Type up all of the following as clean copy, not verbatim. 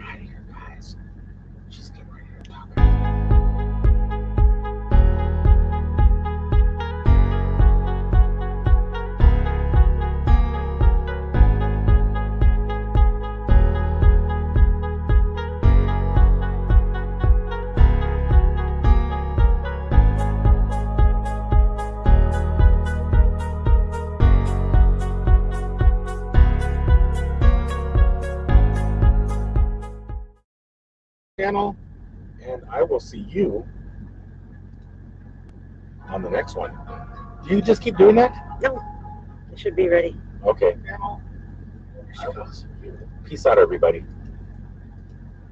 out of here, guys. She's getting ready to talk. Channel, and I will see you on the next one. Do you just keep doing that? No, it should be ready. Okay. Peace out, everybody.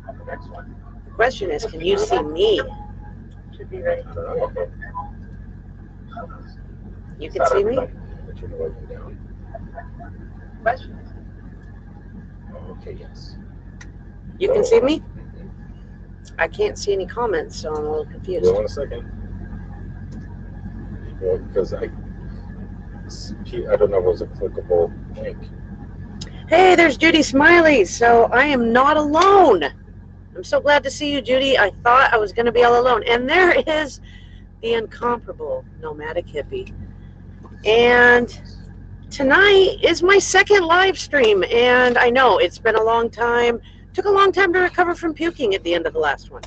On the next one. The question is, can you see me? Should be ready. I don't know. Okay. You can see me? Turn the light down. Question. Okay, yes. You can see me? I can't see any comments, so I'm a little confused. Hold on a second. Because I don't know if it was a clickable link. Hey, there's Judy Smiley. So I am not alone. I'm so glad to see you, Judy. I thought I was going to be all alone. And there is the incomparable Nomadic Hippie. And tonight is my second live stream. And I know it's been a long time. Took a long time to recover from puking at the end of the last one.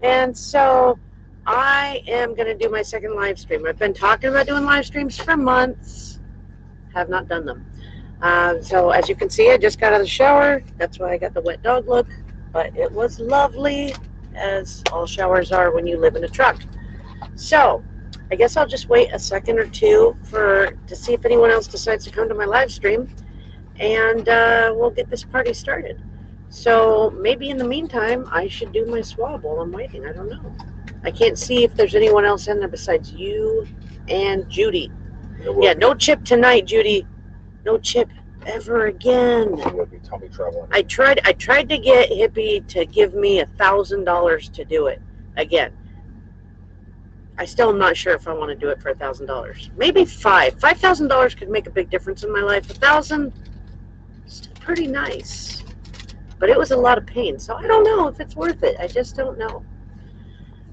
And so I am going to do my second live stream. I've been talking about doing live streams for months. Have not done them. So as you can see, I just got out of the shower. That's why I got the wet dog look. But it was lovely, as all showers are when you live in a truck. So I guess I'll just wait a second or two to see if anyone else decides to come to my live stream. And we'll get this party started. So maybe in the meantime, I should do my swab while I'm waiting. I don't know. I can't see if there's anyone else in there besides you and Judy. Yeah, no chip tonight, Judy. No chip ever again. It would be tummy trouble. I tried to get Hippie to give me $1,000 to do it again. I still am not sure if I want to do it for $1,000. Maybe $5,000 could make a big difference in my life. $1,000, still pretty nice. But it was a lot of pain, so I don't know if it's worth it. I just don't know.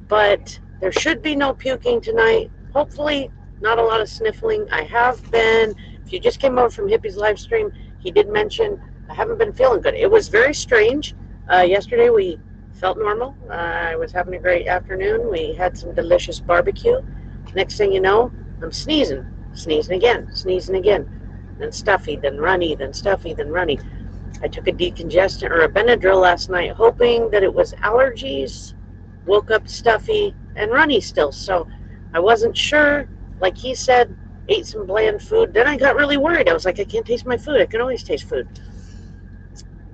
But there should be no puking tonight. Hopefully, not a lot of sniffling. I have been, if you just came over from Hippie's live stream, he did mention I haven't been feeling good. It was very strange. Yesterday we felt normal. I was having a great afternoon. We had some delicious barbecue. Next thing you know, I'm sneezing. Sneezing again. Sneezing again. Then stuffy, then runny, then stuffy, then runny. I took a decongestant or a Benadryl last night, hoping that it was allergies. Woke up stuffy and runny still, so I wasn't sure. Like he said, ate some bland food. Then I got really worried. I was like, I can't taste my food. I can always taste food.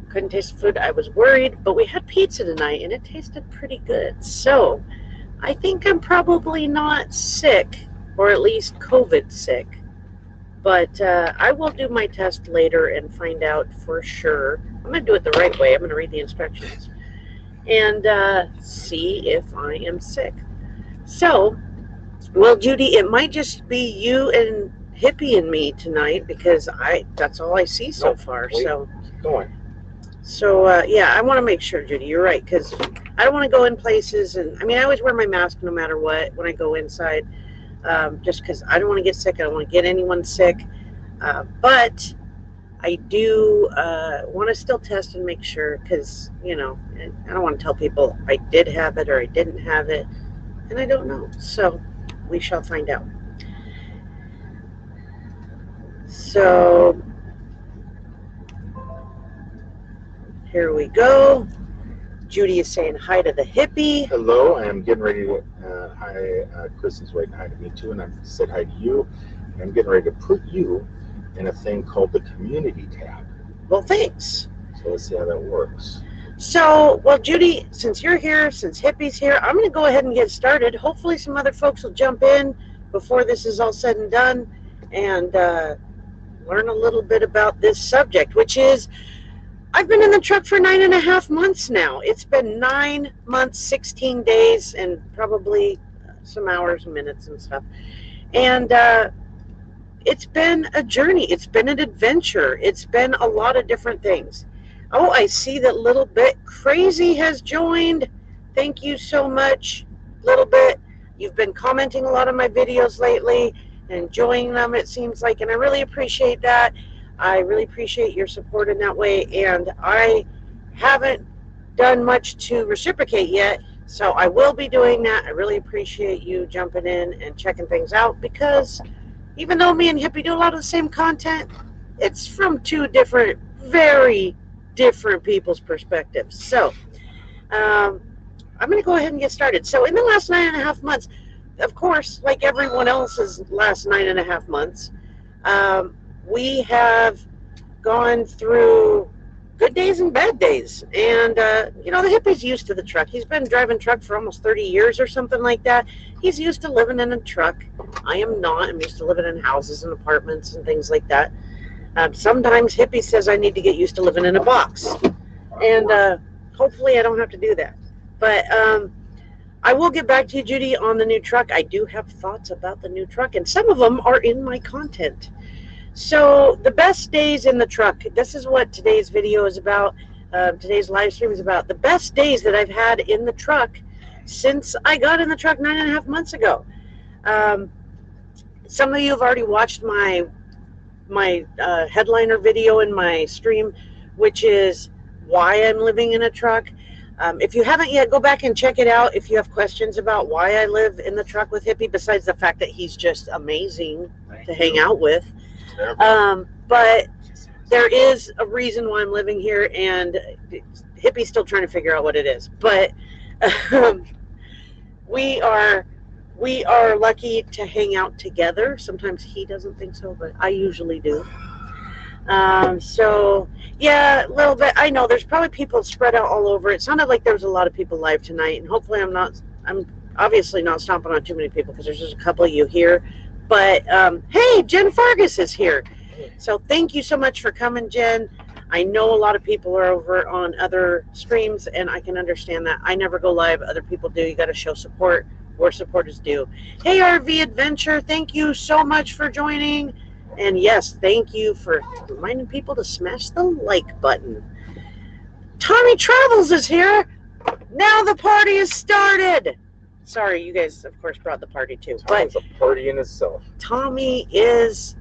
Couldn't taste the food. I was worried, but we had pizza tonight, and it tasted pretty good. So I think I'm probably not sick, or at least COVID sick. But I will do my test later and find out for sure. I'm going to do it the right way. I'm going to read the instructions and see if I am sick. So, well, Judy, it might just be you and Hippie and me tonight because that's all I see so far. Wait, so keep going. So, yeah, I want to make sure, Judy, you're right, because I don't want to go in places. And I mean, I always wear my mask no matter what when I go inside. Just because I don't want to get sick. I don't want to get anyone sick. But I do want to still test and make sure because, you know, I don't want to tell people I did have it or I didn't have it. And I don't know. So we shall find out. So here we go. Judy is saying hi to the hippie. Hello, I'm getting ready to, hi, Chris is writing hi to me too, and I've said hi to you. And I'm getting ready to put you in a thing called the community tab. Well, thanks. So let's see how that works. So, well, Judy, since you're here, since Hippie's here, I'm going to go ahead and get started. Hopefully some other folks will jump in before this is all said and done and learn a little bit about this subject, which is, I've been in the truck for 9.5 months now. It's been 9 months, 16 days, and probably some hours and minutes and stuff. And it's been a journey. It's been an adventure. It's been a lot of different things. Oh, I see that Little Bit Crazy has joined. Thank you so much, Little Bit. You've been commenting a lot on my videos lately, enjoying them, it seems like, and I really appreciate that. I really appreciate your support in that way, and I haven't done much to reciprocate yet, so I will be doing that. I really appreciate you jumping in and checking things out, because even though me and Hippie do a lot of the same content, it's from two different, very different people's perspectives. So I'm going to go ahead and get started. So in the last 9.5 months, of course, like everyone else's last 9.5 months, we have gone through good days and bad days. And, the hippie's used to the truck. He's been driving truck for almost 30 years or something like that. He's used to living in a truck. I am not. I'm used to living in houses and apartments and things like that. Sometimes hippie says I need to get used to living in a box. And hopefully I don't have to do that. But I will get back to you, Judy, on the new truck. I do have thoughts about the new truck, and some of them are in my content. So the best days in the truck. This is what today's video is about. Today's live stream is about the best days that I've had in the truck since I got in the truck 9.5 months ago. Some of you have already watched my headliner video in my stream, which is why I'm living in a truck. If you haven't yet, go back and check it out if you have questions about why I live in the truck with Hippie, besides the fact that he's just amazing to hang out with. But there is a reason why I'm living here, and Hippie's still trying to figure out what it is. But we are lucky to hang out together. Sometimes he doesn't think so, but I usually do. So yeah, a little bit. I know there's probably people spread out all over. It sounded like there was a lot of people live tonight, and hopefully I'm obviously not stomping on too many people, because there's just a couple of you here. But hey, Jen Fargus is here. So thank you so much for coming, Jen. I know a lot of people are over on other streams, and I can understand that. I never go live. Other people do. You got to show support where support is due. Hey, RV Adventure, thank you so much for joining. And yes, thank you for reminding people to smash the like button. Tommy Travels is here. Now the party is started. Sorry, you guys, of course, brought the party too. Tommy's a party in itself. Tommy is,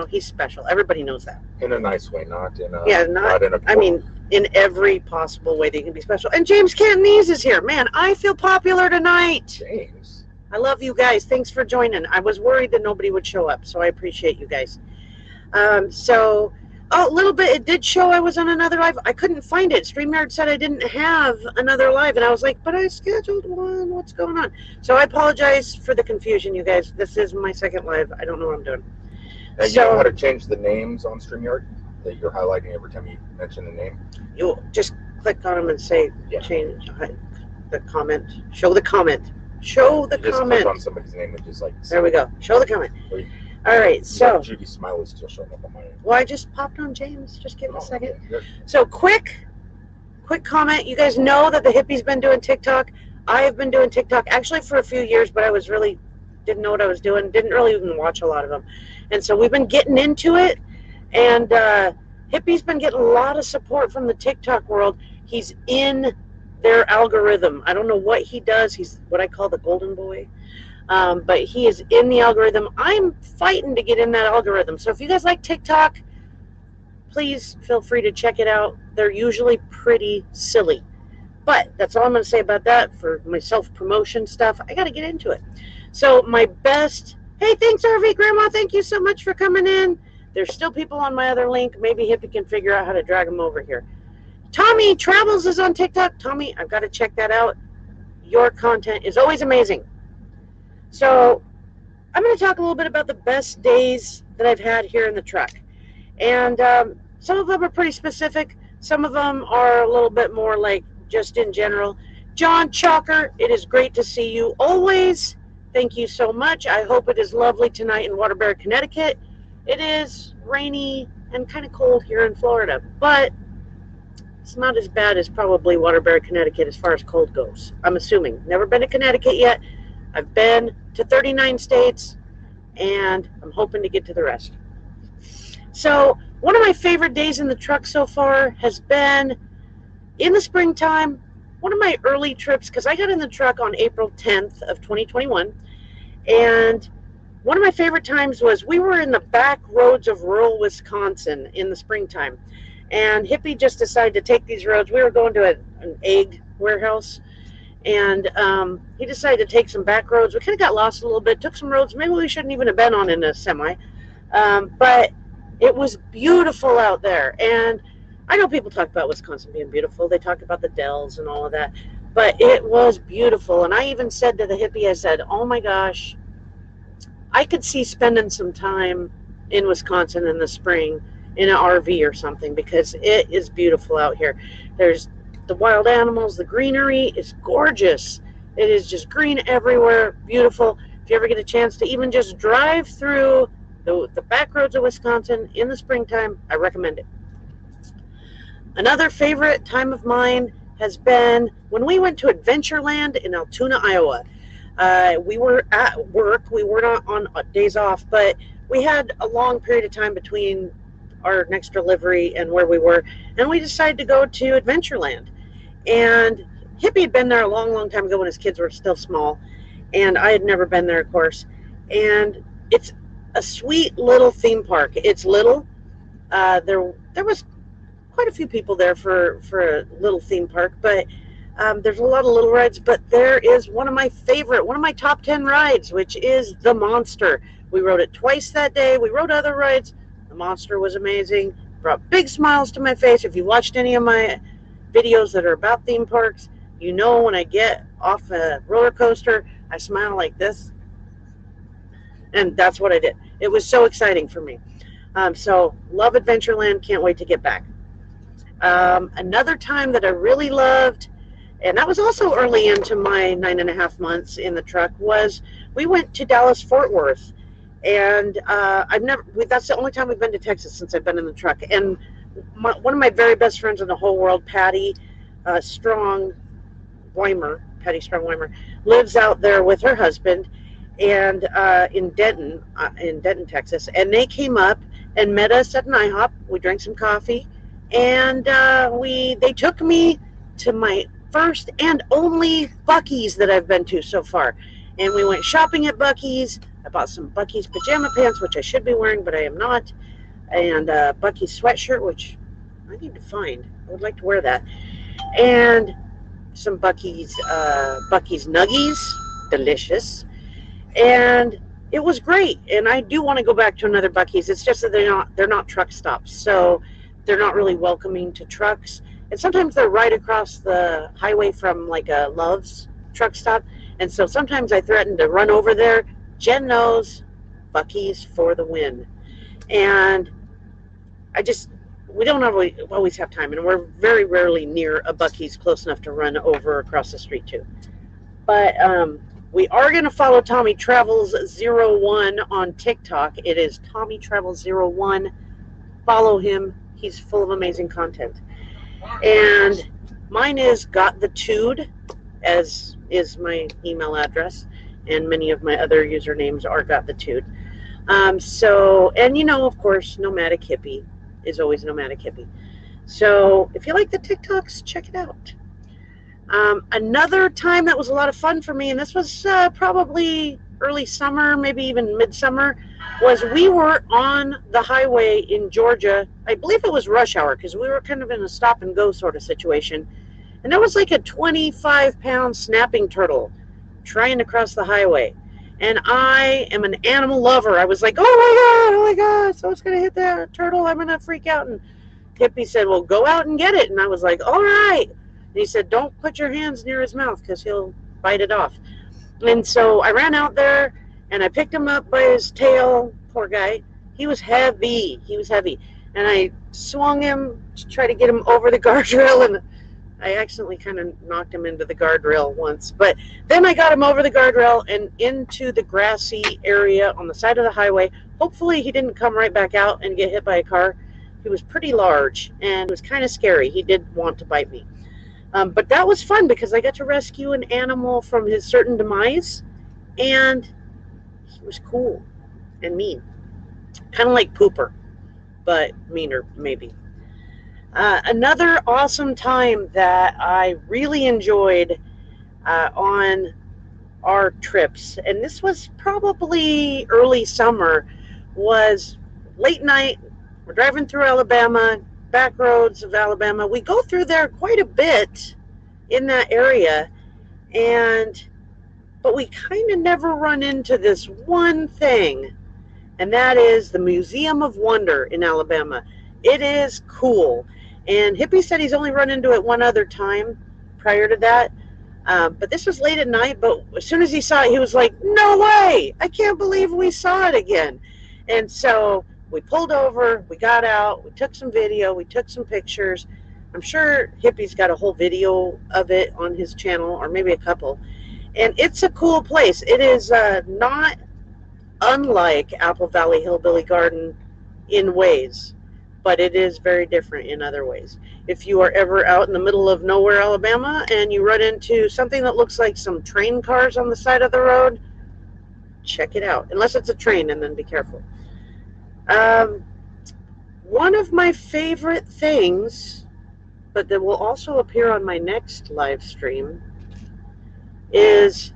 he's special. Everybody knows that. In a nice way, not in a... Yeah, not in a... I mean, in every possible way that you can be special. And James Cantonese is here. Man, I feel popular tonight. James. I love you guys. Thanks for joining. I was worried that nobody would show up, so I appreciate you guys. A little bit, it did show I was on another live. I couldn't find it. StreamYard said I didn't have another live, and I was like, but I scheduled one. What's going on? So I apologize for the confusion, you guys. This is my second live. I don't know what I'm doing. You know how to change the names on StreamYard that you're highlighting every time you mention the name? You just click on them and say, change the comment. Show the comment. Show the just comment. Click on somebody's name and just like... There we go. Show the comment. All right, so... Judy's smile is still showing up on my end. Well, I just popped on James. Just give it a second. Okay, so quick comment. You guys know that the hippie's been doing TikTok. I have been doing TikTok actually for a few years, but I was really... didn't know what I was doing. Didn't really even watch a lot of them. And so we've been getting into it. And Hippie's been getting a lot of support from the TikTok world. He's in their algorithm. I don't know what he does. He's what I call the golden boy. But he is in the algorithm. I'm fighting to get in that algorithm. So if you guys like TikTok, please feel free to check it out. They're usually pretty silly. But that's all I'm going to say about that. For my self-promotion stuff, I got to get into it. So my best... Hey, thanks, RV Grandma. Thank you so much for coming in. There's still people on my other link. Maybe Hippie can figure out how to drag them over here. Tommy Travels is on TikTok. Tommy, I've got to check that out. Your content is always amazing. So I'm going to talk a little bit about the best days that I've had here in the truck. And some of them are pretty specific. Some of them are a little bit more like just in general. John Chalker, it is great to see you always. Thank you so much. I hope it is lovely tonight in Waterbury, Connecticut. It is rainy and kind of cold here in Florida, but it's not as bad as probably Waterbury, Connecticut as far as cold goes. I'm assuming. Never been to Connecticut yet. I've been to 39 states, and I'm hoping to get to the rest. So One of my favorite days in the truck so far has been in the springtime. One of my early trips, because I got in the truck on April 10th of 2021, and one of my favorite times was we were in the back roads of rural Wisconsin in the springtime, and Hippie just decided to take these roads. We were going to an egg warehouse, and he decided to take some back roads. We kind of got lost a little bit, took some roads maybe we shouldn't even have been on in a semi, but it was beautiful out there. And I know people talk about Wisconsin being beautiful. They talk about the dells and all of that, but it was beautiful. And I even said to the Hippie, I said, oh my gosh, I could see spending some time in Wisconsin in the spring in an RV or something, because it is beautiful out here. There's the wild animals, the greenery is gorgeous. It is just green everywhere, beautiful. If you ever get a chance to even just drive through the back roads of Wisconsin in the springtime, I recommend it. Another favorite time of mine has been when we went to Adventureland in Altoona, Iowa. We were at work. We were not on days off, but we had a long period of time between our next delivery and where we were, and we decided to go to Adventureland. And Hippie had been there a long, long time ago when his kids were still small, and I had never been there, of course. And it's a sweet little theme park. It's little. There was quite a few people there for a little theme park, but there's a lot of little rides. But there is one of my top 10 rides, which is the Monster. We rode it twice that day. We rode other rides. The Monster was amazing. Brought big smiles to my face. If you watched any of my videos that are about theme parks, you know when I get off a roller coaster, I smile like this. And that's what I did. It was so exciting for me. So love Adventureland. Can't wait to get back. Another time that I really loved, and that was also early into my 9.5 months in the truck, was we went to Dallas Fort Worth. And that's the only time we've been to Texas since I've been in the truck. And one of my very best friends in the whole world, Patty Strong Weimer, lives out there with her husband, and in Denton, Texas. And they came up and met us at an IHOP. We drank some coffee, and they took me to my first and only Buc-ee's that I've been to so far. And we went shopping at Buc-ee's. I bought some Buc-ee's pajama pants, which I should be wearing, but I am not. And Buc-ee's sweatshirt, which I need to find. I would like to wear that. And some Buc-ee's Nuggies, delicious. And it was great. And I do want to go back to another Buc-ee's. It's just that they're not truck stops, so they're not really welcoming to trucks. And sometimes they're right across the highway from like a Love's truck stop. And so sometimes I threaten to run over there. Jen knows, Buc-ee's for the win. And we don't always have time, and we're very rarely near a Buc-ee's close enough to run over across the street to. But we are going to follow Tommy Travels 01 on TikTok. It is Tommy Travels 01. Follow him. He's full of amazing content. And mine is Got the Tude, as is my email address. And many of my other usernames are Got the Tude. And of course, Nomadic Hippie is always Nomadic Hippie. So if you like the TikToks, check it out. Another time that was a lot of fun for me, and this was probably early summer, maybe even midsummer, was we were on the highway in Georgia. I believe it was rush hour, because we were kind of in a stop and go sort of situation. And there was like a 25-pound snapping turtle trying to cross the highway. And I am an animal lover. I was like, oh my God, someone's going to hit that turtle. I'm going to freak out. And Hippie said, well, go out and get it. And I was like, all right. And he said, don't put your hands near his mouth because he'll bite it off. And so I ran out there and I picked him up by his tail. Poor guy. He was heavy. And I swung him to try to get him over the guardrail, and I accidentally kind of knocked him into the guardrail once. But then I got him over the guardrail and into the grassy area on the side of the highway. Hopefully he didn't come right back out and get hit by a car. He was pretty large and it was kind of scary. He did want to bite me. But that was fun because I got to rescue an animal from his certain demise. And he was cool and mean. Kind of like Pooper. but meaner maybe. Another awesome time that I really enjoyed on our trips, and this was probably early summer, was late night. We're driving through Alabama, back roads of Alabama. We go through there quite a bit in that area, but we kind of never run into this one thing, and that is the Museum of Wonder in Alabama. It is cool, and Hippie said he's only run into it one other time prior to that. But this was late at night, but as soon as he saw it, he was like, no way! I can't believe we saw it again. And so we pulled over, we got out, we took some video, we took some pictures. I'm sure Hippie's got a whole video of it on his channel, or maybe a couple. And it's a cool place. It is not unlike Apple Valley Hillbilly Garden in ways, but it is very different in other ways. If you are ever out in the middle of nowhere, Alabama, and you run into something that looks like some train cars on the side of the road, check it out. Unless it's a train, and then be careful. One of my favorite things, but that will also appear on my next live stream, is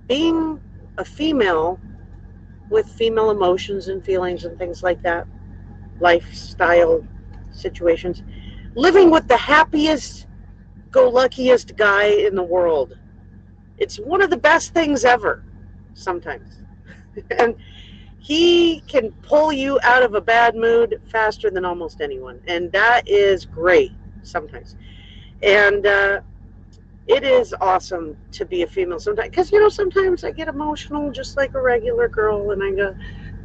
being a female with female emotions and feelings and things like that, lifestyle situations, living with the happiest go luckiest guy in the world. It's one of the best things ever sometimes. And he can pull you out of a bad mood faster than almost anyone, and that is great sometimes. And it is awesome to be a female sometimes, because sometimes I get emotional just like a regular girl, and I get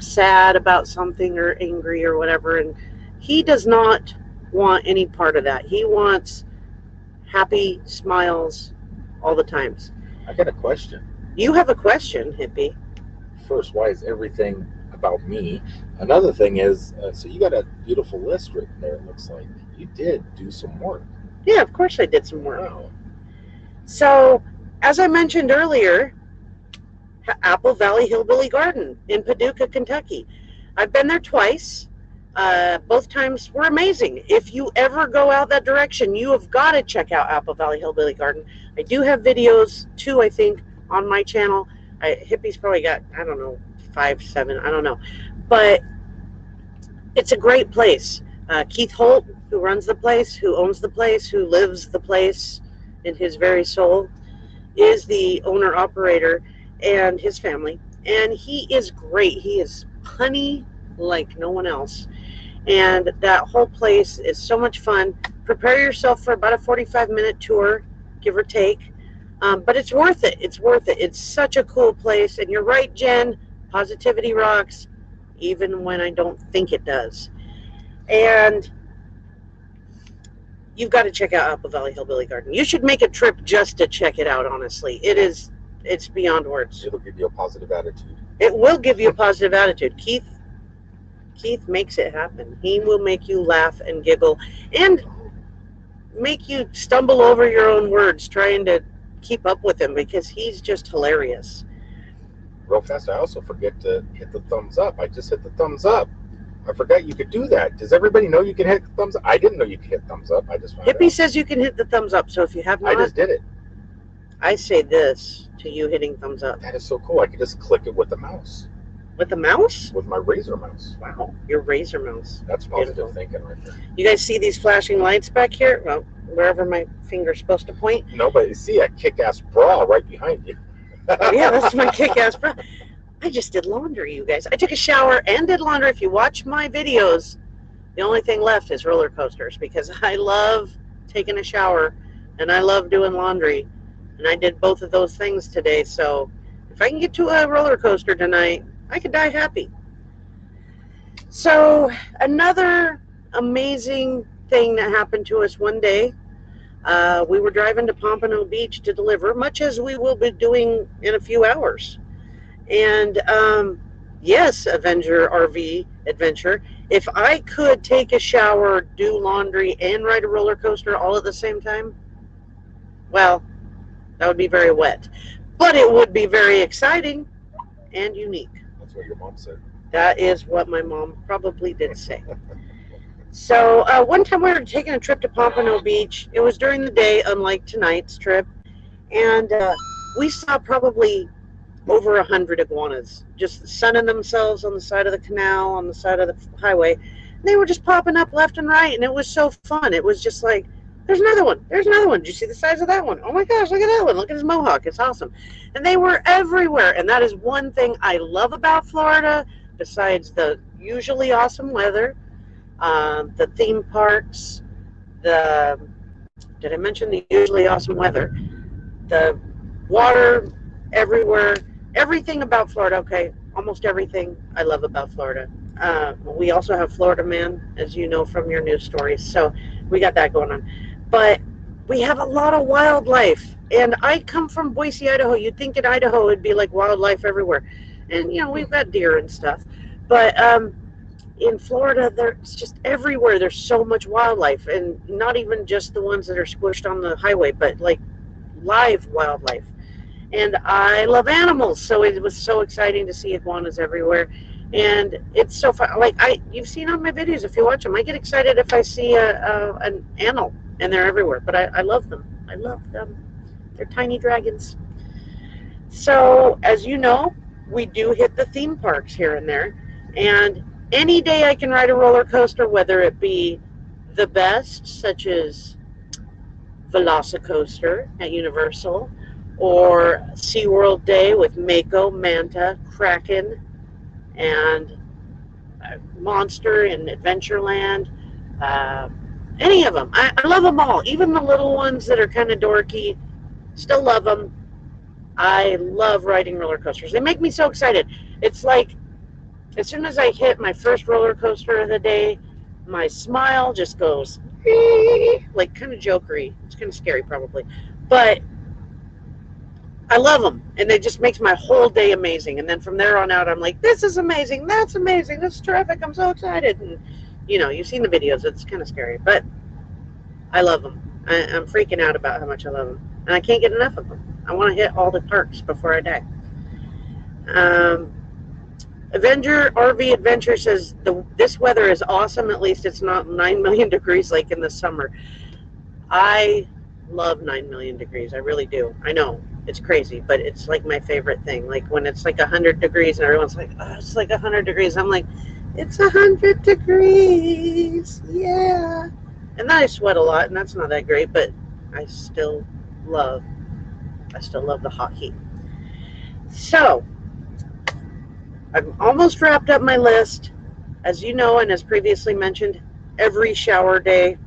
sad about something or angry or whatever, and he does not want any part of that. He wants happy smiles all the times. I got a question. You have a question, Hippie. First, why is everything about me? Another thing is, so you got a beautiful list written there. It looks like you did do some work. Yeah, of course I did some work. Wow. So, as I mentioned earlier, Apple Valley Hillbilly Garden in Paducah, Kentucky. I've been there twice. Both times were amazing. If you ever go out that direction, you have got to check out Apple Valley Hillbilly Garden. I do have videos, too, I think, on my channel. Hippie's probably got, 5, 7, I don't know. But it's a great place. Keith Holt, who runs the place, who owns the place, who lives the place in his very soul, is the owner-operator, and his family. And he is great. He is punny like no one else. And that whole place is so much fun. Prepare yourself for about a 45-minute tour, give or take. But it's worth it. It's worth it. It's such a cool place. And you're right, Jen. Positivity rocks, even when I don't think it does. And you've got to check out Apple Valley Hillbilly Garden. You should make a trip just to check it out, honestly. It's beyond words. It'll give you a positive attitude. It will give you a positive attitude. Keith makes it happen. He will make you laugh and giggle and make you stumble over your own words trying to keep up with him, because he's just hilarious. Real fast, I also forget to hit the thumbs up. I just hit the thumbs up. I forgot you could do that. Does everybody know you can hit the thumbs up? I didn't know you could hit thumbs up. I just found Hippie out. says you can hit the thumbs up, so if you have not, I just did it. I say this to you hitting thumbs up. That is so cool. I could just click it with the mouse. With the mouse? With my razor mouse. Wow, your razor mouse. That's positive Beautiful. thinking right there. You guys see these flashing lights back here? Well, wherever my finger's supposed to point. No, but you see a kick-ass bra right behind you. Oh, yeah, that's my kick-ass bra. I just did laundry, you guys. I took a shower and did laundry. If you watch my videos, the only thing left is roller coasters, because I love taking a shower and I love doing laundry. And I did both of those things today. So if I can get to a roller coaster tonight, I could die happy. So another amazing thing that happened to us one day, we were driving to Pompano Beach to deliver, much as we will be doing in a few hours. And yes, Avenger RV Adventure, if I could take a shower, do laundry, and ride a roller coaster all at the same time, well, that would be very wet. But it would be very exciting and unique. That's what your mom said. That is what my mom probably did say. So one time we were taking a trip to Pompano Beach. It was during the day, unlike tonight's trip, and we saw probably over 100 iguanas just sunning themselves on the side of the canal, on the side of the highway. They were just popping up left and right, and it was so fun. It was just like, there's another one. There's another one. Did you see the size of that one? Oh my gosh, look at that one. Look at his mohawk. It's awesome. And they were everywhere. And that is one thing I love about Florida, besides the usually awesome weather, the theme parks, the, did I mention the usually awesome weather? The water everywhere, everything about Florida. Okay, almost everything I love about Florida. We also have Florida Man, as you know from your news stories, so we got that going on. But we have a lot of wildlife, and I come from Boise, Idaho. You'd think in Idaho it'd be like wildlife everywhere, and we've got deer and stuff, but in Florida, there's just everywhere. There's so much wildlife, and not even just the ones that are squished on the highway, but like live wildlife. And I love animals, so it was so exciting to see iguanas everywhere. And it's so fun. Like you've seen on my videos, if you watch them, I get excited if I see an animal, and they're everywhere. But I love them. I love them. They're tiny dragons. So as you know, we do hit the theme parks here and there, and any day I can ride a roller coaster, whether it be the best, such as Velocicoaster at Universal, or SeaWorld Day with Mako, Manta, Kraken, and Monster in Adventureland. Any of them. I love them all. Even the little ones that are kind of dorky, still love them. I love riding roller coasters. They make me so excited. It's like, as soon as I hit my first roller coaster of the day, my smile just goes, like kind of jokery. It's kind of scary probably. But I love them, and it just makes my whole day amazing. And then from there on out, I'm like, this is amazing, that's amazing, this is terrific, I'm so excited. And you've seen the videos, it's kind of scary, but I love them. I'm freaking out about how much I love them, and I can't get enough of them. I want to hit all the parks before I die. Avenger RV Adventure says, this weather is awesome, at least it's not 9 million degrees like in the summer. I love 9 million degrees, I really do. I know, it's crazy, but it's like my favorite thing. Like when it's like 100 degrees and everyone's like, oh, it's like 100 degrees. I'm like, it's 100 degrees, yeah. And then I sweat a lot, and that's not that great, but I still love the hot heat. So, I've almost wrapped up my list. As you know, and as previously mentioned, every shower day,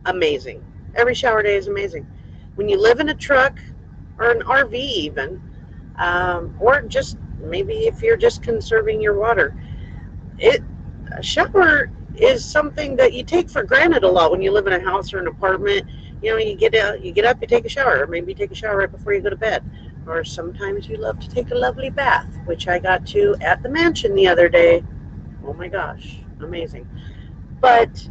amazing. Every shower day is amazing. When you live in a truck or an RV even, or just maybe if you're just conserving your water, a shower is something that you take for granted a lot when you live in a house or an apartment. You get up, you take a shower, or maybe you take a shower right before you go to bed. Or sometimes you love to take a lovely bath, which I got to at the mansion the other day. Oh my gosh, amazing. But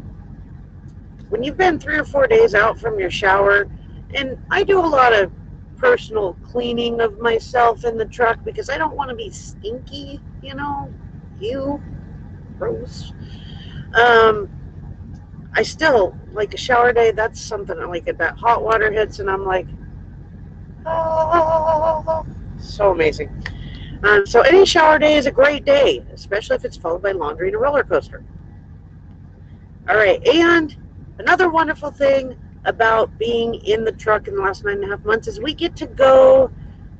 when you've been 3 or 4 days out from your shower, and I do a lot of personal cleaning of myself in the truck because I don't want to be stinky, ew, gross. I still like a shower day. That's something I like. It that hot water hits, and I'm like, oh, so amazing. So any shower day is a great day, especially if it's followed by laundry and a roller coaster. All right, and another wonderful thing about being in the truck in the last 9.5 months is we get to go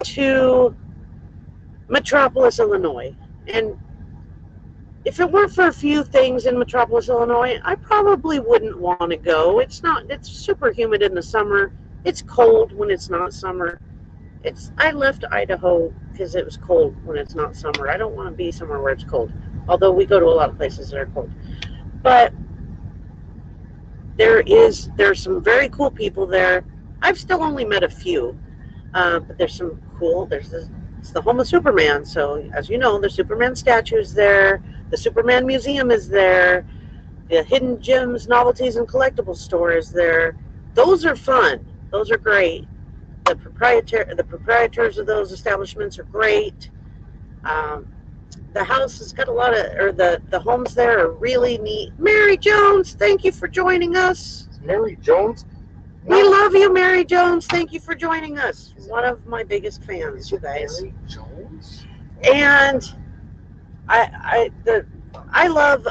to Metropolis, Illinois. And if it weren't for a few things in Metropolis, Illinois, I probably wouldn't want to go. It's super humid in the summer. It's cold when it's not summer. I left Idaho because it was cold when it's not summer. I don't want to be somewhere where it's cold, although we go to a lot of places that are cold. But there's some very cool people there. I've still only met a few, but there's some cool. It's the home of Superman, so as you know, the Superman statue is there. The Superman Museum is there. The Hidden Gems, Novelties, and Collectibles store is there. Those are fun. Those are great. The proprietors of those establishments are great. The house has got a lot of, or the homes there are really neat. Mary Jones, thank you for joining us. Mary Jones. We love you, Mary Jones. Thank you for joining us. One of my biggest fans, you guys. Mary Jones. And I love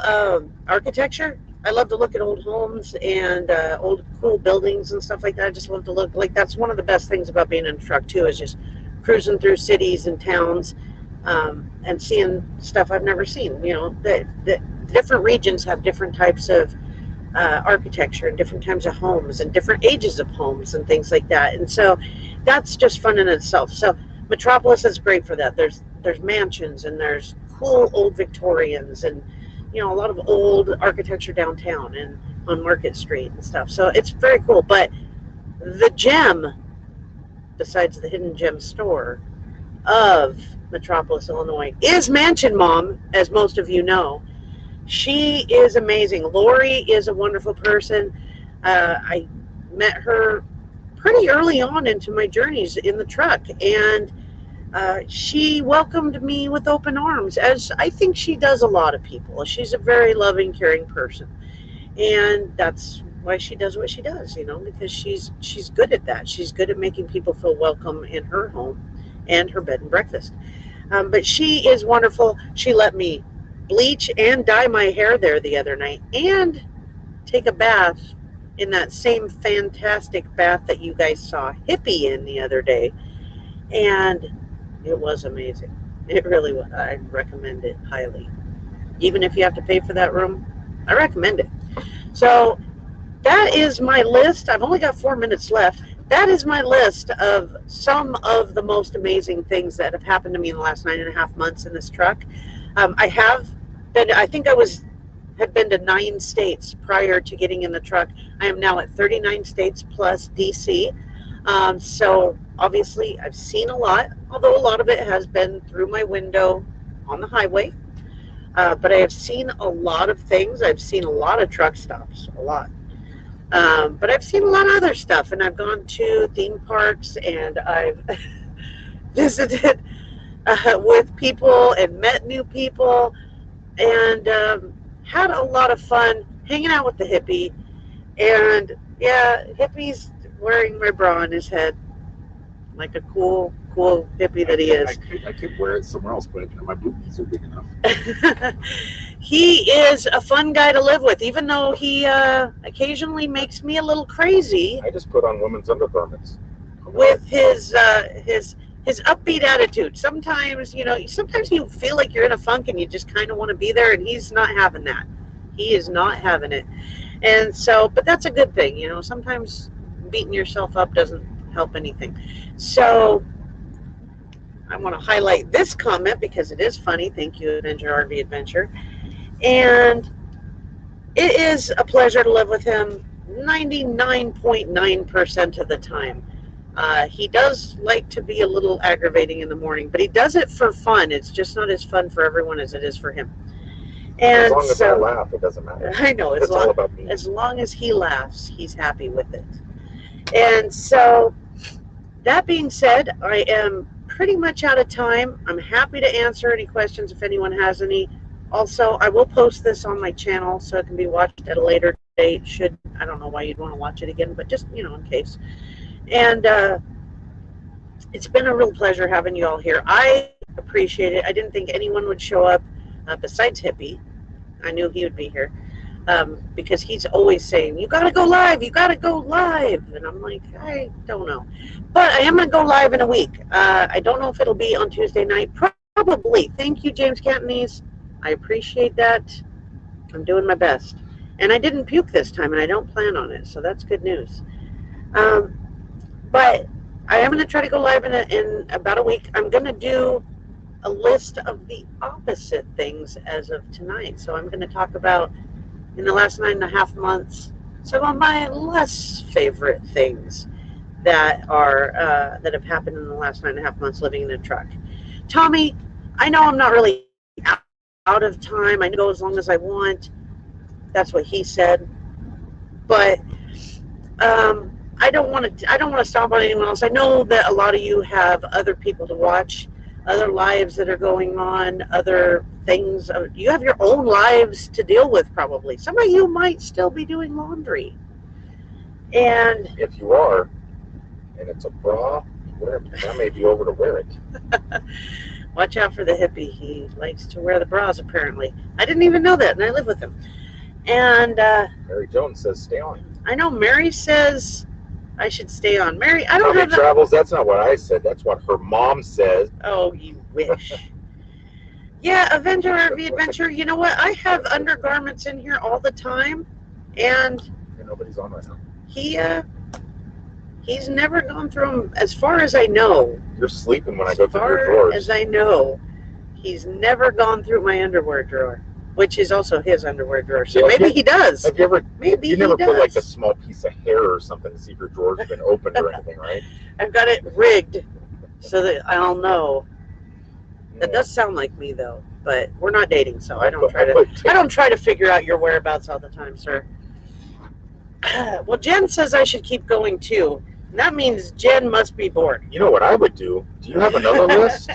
architecture. I love to look at old homes and old cool buildings and stuff like that. I just love to look. Like, that's one of the best things about being in a truck too, is just cruising through cities and towns and seeing stuff I've never seen. You know, the different regions have different types of architecture and different types of homes and different ages of homes and things like that. And so that's just fun in itself. So Metropolis is great for that. There's mansions and there's cool old Victorians and, you know, a lot of old architecture downtown and on Market Street and stuff. So it's very cool. But the gem, besides the hidden gem store of Metropolis, Illinois, is Mansion Mom, as most of you know. She is amazing. Lori is a wonderful person. I met her pretty early on into my journeys in the truck, and she welcomed me with open arms, as I think she does a lot of people. She's a very loving, caring person, and that's why she does what she does, you know, because she's good at that. She's good at making people feel welcome in her home and her bed and breakfast. But she is wonderful. She let me bleach and dye my hair there the other night and take a bath in that same fantastic bath that you guys saw Hippie in the other day. And it was amazing. It really was. I recommend it highly. Even if you have to pay for that room, I recommend it. So that is my list. I've only got 4 minutes left. That is my list of some of the most amazing things that have happened to me in the last 9.5 months in this truck. I have been, I think had been to 9 states prior to getting in the truck. I am now at 39 states plus DC. So obviously I've seen a lot, although a lot of it has been through my window on the highway. But I have seen a lot of things. I've seen a lot of truck stops, a lot. But I've seen a lot of other stuff, and I've gone to theme parks, and I've visited with people and met new people, and had a lot of fun hanging out with the hippie. And yeah, hippie's wearing my bra on his head like a cool hippie that he is. I could wear it somewhere else, but my boobies are big enough. He is a fun guy to live with, even though he occasionally makes me a little crazy. I just put on women's undergarments. With his upbeat attitude. Sometimes, you know, sometimes you feel like you're in a funk and you just kind of want to be there, and he's not having that. He is not having it. And so, but that's a good thing, you know. Sometimes beating yourself up doesn't help anything. So I want to highlight this comment because it is funny. Thank you, Avenger RV Adventure. And it is a pleasure to live with him 99.9% of the time. He does like to be a little aggravating in the morning, but he does it for fun. It's just not as fun for everyone as it is for him. And as long as I laugh, it doesn't matter. I know. It's all about me. As long as he laughs, he's happy with it. And so, that being said, I am pretty much out of time. I'm happy to answer any questions if anyone has any. Also, I will post this on my channel so it can be watched at a later date. I don't know why you'd want to watch it again, but just, you know, in case. And it's been a real pleasure having you all here. I appreciate it. I didn't think anyone would show up besides Hippie. I knew he would be here because he's always saying, you got to go live, you got to go live. And I'm like, I don't know. But I am going to go live in a week. I don't know if it'll be on Tuesday night. Probably. Thank you, James Cantonese. I appreciate that. I'm doing my best. And I didn't puke this time, and I don't plan on it, so that's good news. But I am going to try to go live in about a week. I'm going to do a list of the opposite things as of tonight. So I'm going to talk about, in the last 9.5 months, some of my less favorite things that are that have happened in the last 9.5 months living in a truck. Tommy, I know I'm not really out of time. I can go as long as I want. That's what he said. But I don't want to stomp on anyone else. I know that a lot of you have other people to watch. other lives that are going on, other things. You have your own lives to deal with probably. Some of you might still be doing laundry. And if you are, and it's a bra, I may be over to wear it. watch out for the hippie. He likes to wear the bras apparently. I didn't even know that, and I live with him. And Mary Jones says stay on. I know Mary says I should stay on. Mary, I don't Tommy have the... Travels, that's not what I said. That's what her mom says. Oh, you wish. Yeah, Avenger RV Adventure. You know what? I have undergarments in here all the time, and nobody's on right now. He's never gone through them, as far as I know. You're sleeping when I go through your As drawers. far as I know, he's never gone through my underwear drawer, which is also his underwear drawer. So Yeah, maybe he does. Have you ever? Maybe you never he put does. like a small piece of hair or something to see if your drawer's been opened or anything, right? I've got it rigged so that I'll know. That does sound like me though, but we're not dating, so I don't try to figure out your whereabouts all the time, sir. Well, Jen says I should keep going too. And that means Jen must be bored. You know what I would do? Do you have another list?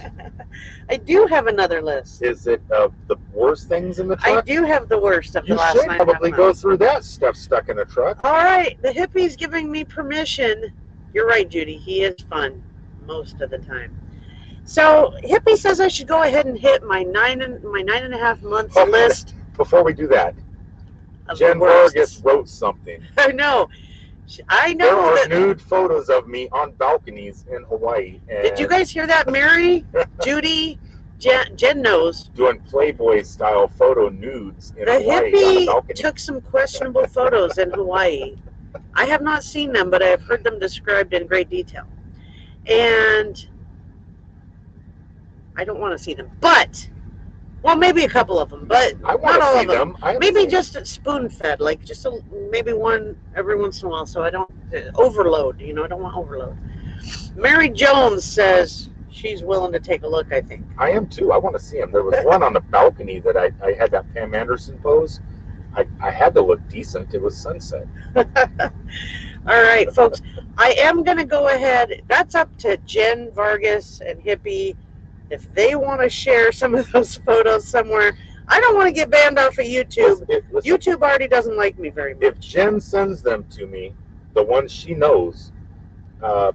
I do have another list. Is it of the worst things in the truck? I do have the worst of the last You should 9.5 probably go through that stuff stuck in a truck. All right, the hippie's giving me permission. You're right, Judy. He is fun most of the time. So hippie says I should go ahead and hit my 9.5 months list. Before we do that, Of Jen Vargas wrote something. I know. There are nude photos of me on balconies in Hawaii. And did you guys hear that, Mary, Judy, Jen knows. Doing Playboy style photo nudes in Hawaii. The on a balcony. hippie took some questionable photos in Hawaii. I have not seen them, but I have heard them described in great detail. And I don't want to see them, but, well, maybe a couple of them, but I want not all to see of them. them. Maybe just spoon-fed, like just maybe one every once in a while, so I don't overload. You know, I don't want overload. Mary Jones says she's willing to take a look, I think. I am too. I want to see them. There was one on the balcony that I had that Pam Anderson pose. I had to look decent. It was sunset. All right, folks. I am going to go ahead. That's up to Jen Vargas and Hippie. If they want to share some of those photos somewhere, I don't want to get banned off of YouTube. Listen, YouTube already doesn't like me very much. If Jen sends them to me, the ones she knows, and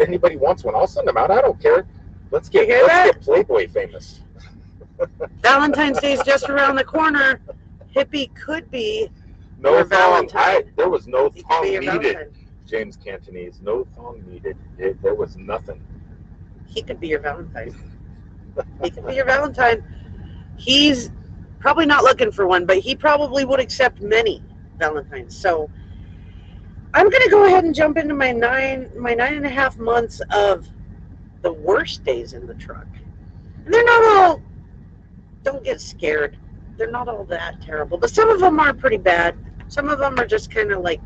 anybody wants one, I'll send them out. I don't care. Let's get Playboy famous. Valentine's Day is just around the corner. Hippie could be no your thong. Valentine. There was no He could thong be your needed. Valentine. James Cantonese, no thong needed. There was nothing. He could be your Valentine. He could be your Valentine. He's probably not looking for one, but he probably would accept many Valentines. So I'm going to go ahead and jump into my 9.5 months of the worst days in the truck. And they're not all, don't get scared. They're not all that terrible, but some of them are pretty bad. Some of them are just kind of like,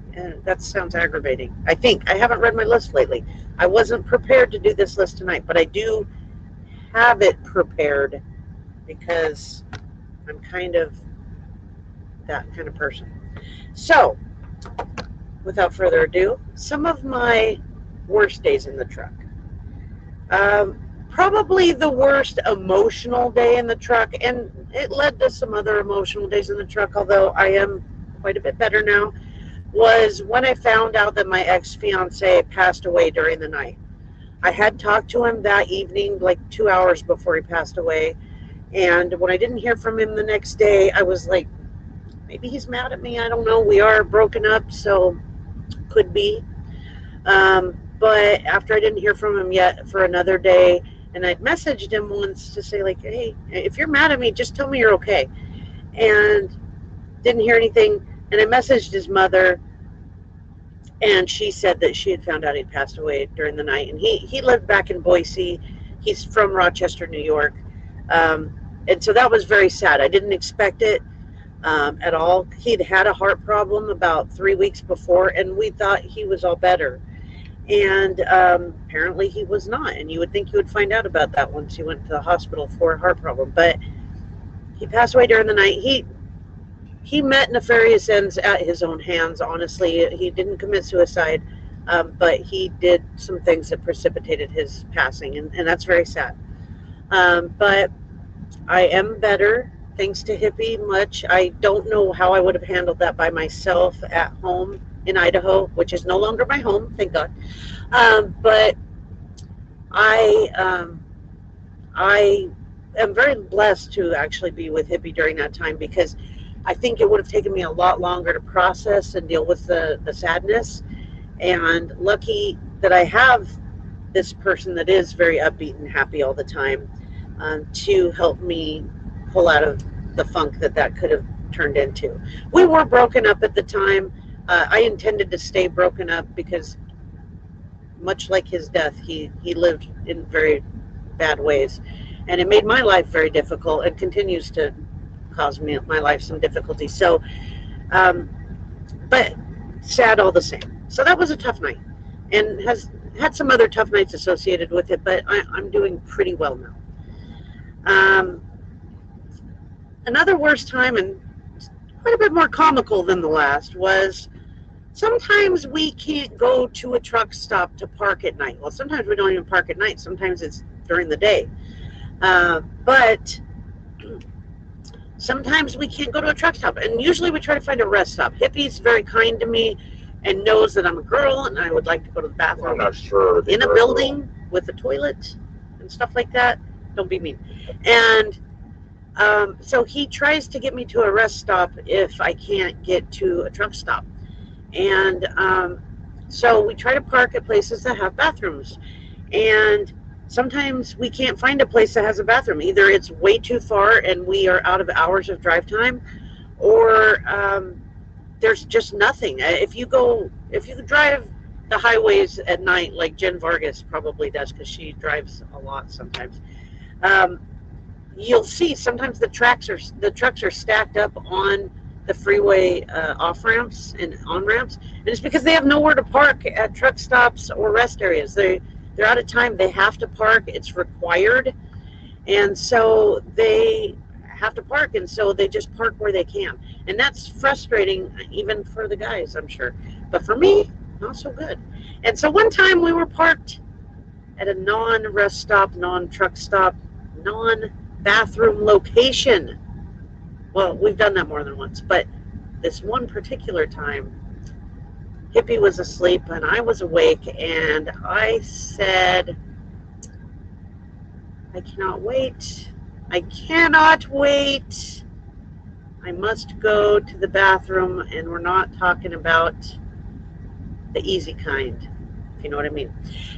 that sounds aggravating. I think. I haven't read my list lately. I wasn't prepared to do this list tonight, but I do have it prepared because I'm kind of that kind of person. So, without further ado, some of my worst days in the truck. Probably the worst emotional day in the truck, and it led to some other emotional days in the truck, although I am quite a bit better now, was when I found out that my ex-fiance passed away during the night. I had talked to him that evening, like 2 hours before he passed away, and when I didn't hear from him the next day, I was like, maybe he's mad at me, I don't know. We are broken up, so could be. But after I didn't hear from him yet for another day, and I'd messaged him once to say, like, hey, if you're mad at me, just tell me you're okay. And didn't hear anything. And I messaged his mother, and she said that she had found out he'd passed away during the night. And he lived back in Boise. He's from Rochester, New York. And so that was very sad. I didn't expect it at all. He'd had a heart problem about 3 weeks before, and we thought he was all better. And apparently he was not. And you would think you would find out about that once he went to the hospital for a heart problem. But he passed away during the night. He met nefarious ends at his own hands, honestly. He didn't commit suicide, but he did some things that precipitated his passing, and that's very sad. But I am better thanks to hippie much. I don't know how I would have handled that by myself at home in Idaho, which is no longer my home, thank God. But I I am very blessed to actually be with hippie during that time, because I think it would have taken me a lot longer to process and deal with the sadness. And lucky that I have this person that is very upbeat and happy all the time, to help me pull out of the funk that could have turned into. We were broken up at the time. I intended to stay broken up because, much like his death, he lived in very bad ways. And it made my life very difficult and continues to cause me my life some difficulty. So, um, but sad all the same. So that was a tough night, and has had some other tough nights associated with it, but I'm doing pretty well now. Um, Another worst time, and quite a bit more comical than the last, was sometimes we can't go to a truck stop to park at night. Well, sometimes we don't even park at night. Sometimes it's during the day. But sometimes we can't go to a truck stop, and usually we try to find a rest stop. Hippie's very kind to me and knows that I'm a girl and I would like to go to the bathroom. I'm not sure. In a building with a toilet and stuff like that. Don't be mean. And so he tries to get me to a rest stop if I can't get to a truck stop. And so we try to park at places that have bathrooms. And sometimes we can't find a place that has a bathroom. Either it's way too far and we are out of hours of drive time, or there's just nothing. If you drive the highways at night, like Jen Vargas probably does, because she drives a lot sometimes, you'll see sometimes the trucks are stacked up on the freeway off ramps and on ramps, and it's because they have nowhere to park at truck stops or rest areas. They're out of time. They have to park. It's required, and so they have to park, and so they just park where they can, and that's frustrating even for the guys, I'm sure, but for me, not so good. And so one time we were parked at a non-rest stop, non-truck stop, non-bathroom location. Well, we've done that more than once, but this one particular time, Hippie was asleep and I was awake, and I said, I cannot wait. I cannot wait. I must go to the bathroom, and we're not talking about the easy kind, if you know what I mean.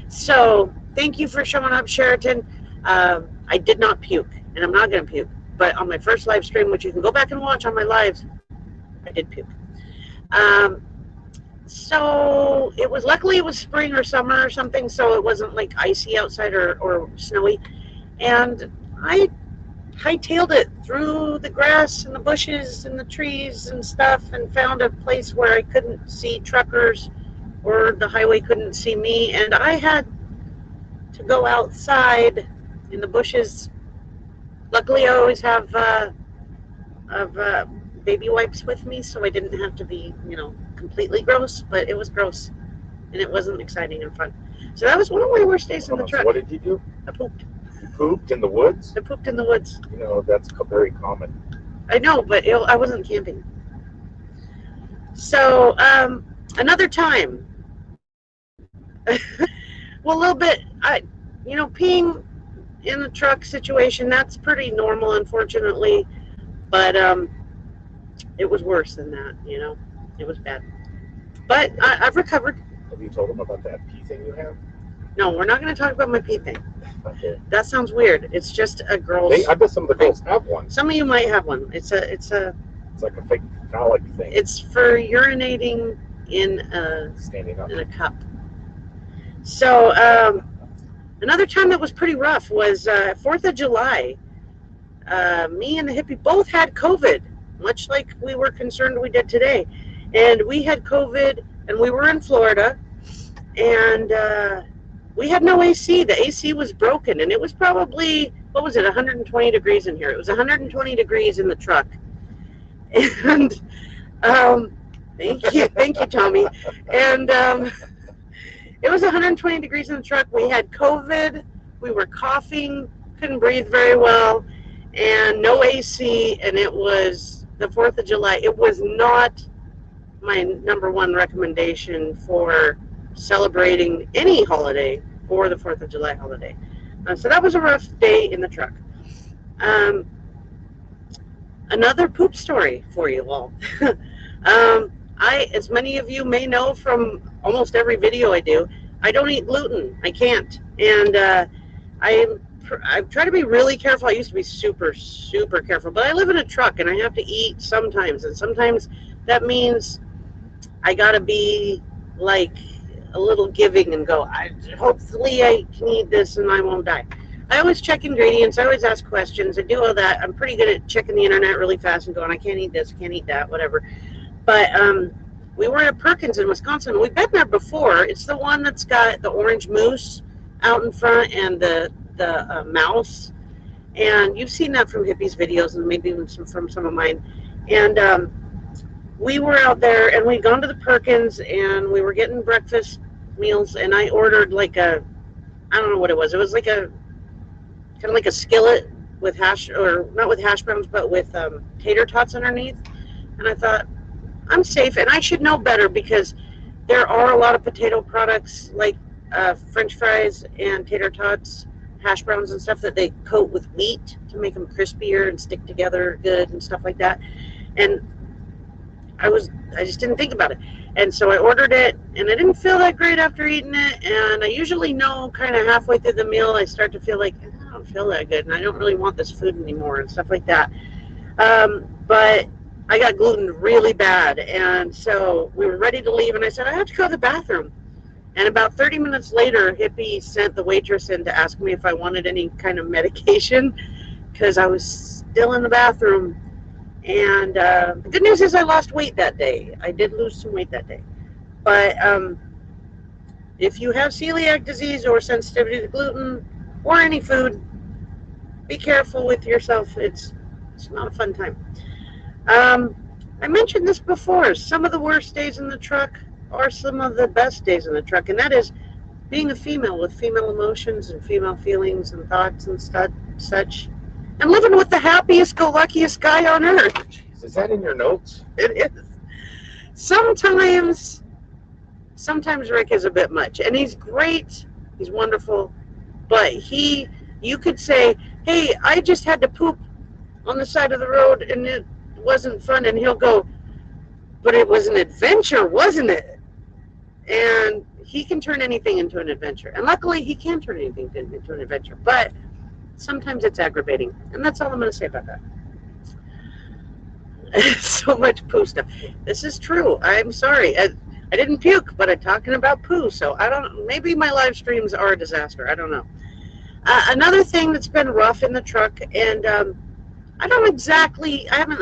So thank you for showing up, Sheraton. I did not puke, and I'm not going to puke, but on my first live stream, which you can go back and watch on my lives, I did puke. So luckily it was spring or summer or something, so it wasn't like icy outside or snowy, and I hightailed it through the grass and the bushes and the trees and stuff, and found a place where I couldn't see truckers, or the highway couldn't see me, and I had to go outside in the bushes. Luckily, I always have baby wipes with me, so I didn't have to be, completely gross, but it was gross, and it wasn't exciting and fun. So that was one of my worst days in the truck. What did you do? I pooped. You pooped in the woods? I pooped in the woods. That's very common. I know, but I wasn't camping. So another time, well, a little bit, peeing in the truck situation, that's pretty normal, unfortunately, but it was worse than that. It was bad, but I've recovered. Have you told them about that pee thing you have? No, we're not going to talk about my pee thing. Okay. That sounds weird. It's just a girl's. I bet some of the girls have one. Some of you might have one. It's like a fake phallic thing. It's for urinating standing up in a cup. So another time that was pretty rough was 4th of July. Me and the hippie both had COVID, much like we were concerned we did today. And we had COVID, and we were in Florida, and we had no AC. The AC was broken, and it was probably, 120 degrees in here. It was 120 degrees in the truck. And thank you, Tommy. And it was 120 degrees in the truck. We had COVID. We were coughing. couldn't breathe very well, and no AC, and it was the 4th of July. It was not my number one recommendation for celebrating any holiday or the 4th of July holiday. So that was a rough day in the truck. Another poop story for you all. As many of you may know from almost every video I do, I don't eat gluten. I can't. And I try to be really careful. I used to be super, super careful. But I live in a truck, and I have to eat sometimes. And sometimes that means I got to be, like, a little giving and go, hopefully I can eat this and I won't die. I always check ingredients. I always ask questions. I do all that. I'm pretty good at checking the internet really fast and going, I can't eat this, can't eat that, whatever. But we were at Perkins in Wisconsin. We've been there before. It's the one that's got the orange moose out in front and the mouse. And you've seen that from Hippie's videos and maybe even from some of mine. And we were out there, and we'd gone to the Perkins, and we were getting breakfast meals, and I ordered like I don't know what it was. It was like kind of like a skillet with not with hash browns, but with tater tots underneath. And I thought, I'm safe, and I should know better because there are a lot of potato products like French fries and tater tots, hash browns and stuff that they coat with wheat to make them crispier and stick together good and stuff like that. And I just didn't think about it. And so I ordered it, and I didn't feel that great after eating it. And I usually know kind of halfway through the meal, I start to feel like, I don't feel that good, and I don't really want this food anymore and stuff like that. But I got gluten really bad, and so we were ready to leave, and I said, I have to go to the bathroom. And about 30 minutes later, Hippie sent the waitress in to ask me if I wanted any kind of medication because I was still in the bathroom. And the good news is I lost weight that day. I did lose some weight that day. But if you have celiac disease or sensitivity to gluten or any food, be careful with yourself. It's not a fun time. I mentioned this before. Some of the worst days in the truck are some of the best days in the truck, and that is being a female with female emotions and female feelings and thoughts and such. And living with the happiest-go-luckiest guy on earth. Jeez, is that in your notes? It is. Sometimes Rick is a bit much. And he's great. He's wonderful. But you could say, hey, I just had to poop on the side of the road and it wasn't fun. And he'll go, but it was an adventure, wasn't it? And he can turn anything into an adventure. And luckily, he can turn anything into an adventure. But sometimes it's aggravating, and that's all I'm going to say about that. So much poo stuff. This is true. I'm sorry. I didn't puke, but I'm talking about poo, so maybe my live streams are a disaster. I don't know. Another thing that's been rough in the truck, and I haven't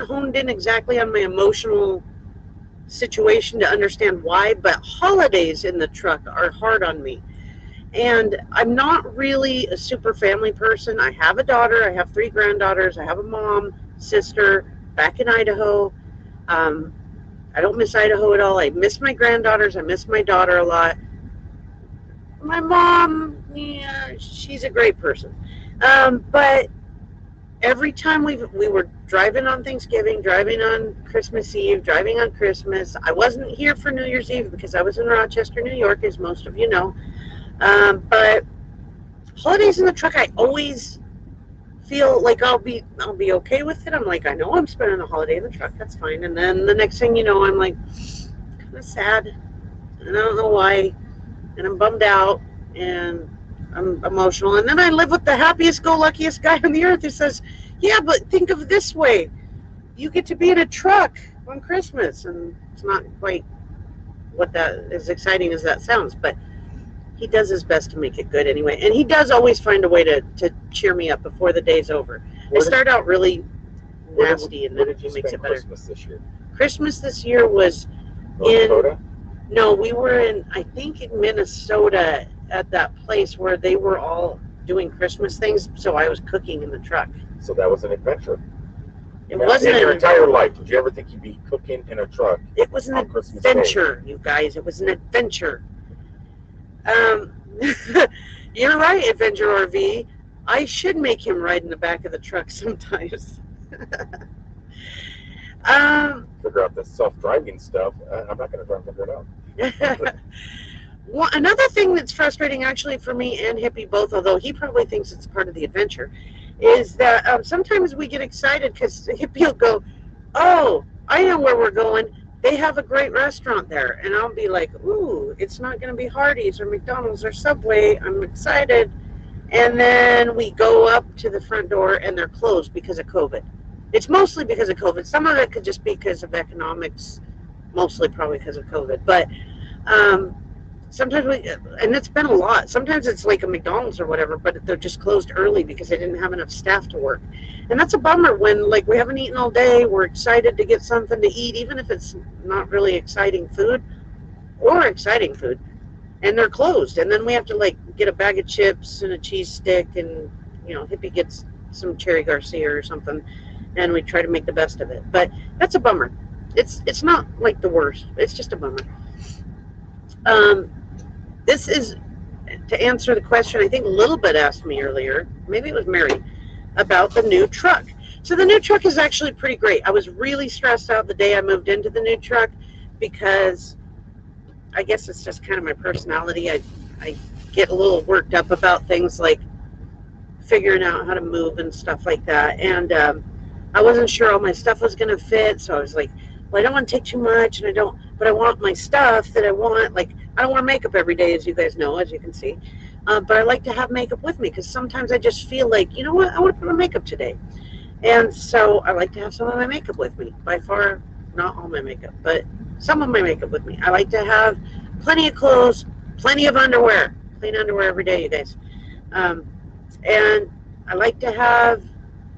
honed in exactly on my emotional situation to understand why, but holidays in the truck are hard on me. And I'm not really a super family person. I have a daughter. I have 3 granddaughters. I have a mom, sister, back in Idaho. I don't miss Idaho at all. I miss my granddaughters. I miss my daughter a lot. My mom, yeah, she's a great person. But every time we were driving on Thanksgiving, driving on Christmas Eve, driving on Christmas. I wasn't here for New Year's Eve because I was in Rochester, New York, as most of you know. But holidays in the truck, I always feel like I'll be okay with it. I'm like, I know I'm spending a holiday in the truck. That's fine. And then the next thing you know, I'm like, kind of sad, and I don't know why, and I'm bummed out, and I'm emotional. And then I live with the happiest-go-luckiest guy on the earth who says, yeah, but think of it this way. You get to be in a truck on Christmas. And it's not quite as exciting as that sounds, but he does his best to make it good anyway. And he does always find a way to cheer me up before the day's over. I start out really nasty, and then he makes it better. Christmas this year was we were in, I think, in Minnesota at that place where they were all doing Christmas things, so I was cooking in the truck. So that was an adventure. It wasn't in your entire life. Did you ever think you'd be cooking in a truck? It was an adventure, you guys. It was an adventure. You're right, Adventure RV. I should make him ride in the back of the truck sometimes. um, Figure out the self-driving stuff. I'm not going to try and figure it out. Another thing that's frustrating actually for me and Hippie both, although he probably thinks it's part of the adventure, is that sometimes we get excited because Hippie will go, "Oh, I know where we're going. They have a great restaurant there." And I'll be like, "Ooh, it's not going to be Hardee's or McDonald's or Subway. I'm excited." And then we go up to the front door and they're closed because of COVID. It's mostly because of COVID. Some of it could just be because of economics, mostly probably because of COVID. But um, sometimes and it's been a lot. Sometimes it's like a McDonald's or whatever, but they're just closed early because they didn't have enough staff to work. And that's a bummer when like we haven't eaten all day. We're excited to get something to eat, even if it's not really exciting food or exciting food. And they're closed, and then we have to like get a bag of chips and a cheese stick, and Hippie gets some cherry Garcia or something, and we try to make the best of it. But that's a bummer. It's not like the worst. It's just a bummer. Um, this is to answer the question I think a little bit asked me earlier. Maybe it was Mary about the new truck. So the new truck is actually pretty great. I was really stressed out the day I moved into the new truck because I guess it's just kind of my personality. I get a little worked up about things like figuring out how to move and stuff like that. And I wasn't sure all my stuff was going to fit. So I was like, well, I don't want to take too much, but I want my stuff that I want. Like, I don't wear makeup every day, as you guys know, as you can see. But I like to have makeup with me because sometimes I just feel like, you know what, I want to put on makeup today. And so I like to have some of my makeup with me. By far, not all my makeup, but some of my makeup with me. I like to have plenty of clothes, plenty of underwear, clean underwear every day, you guys. And I like to have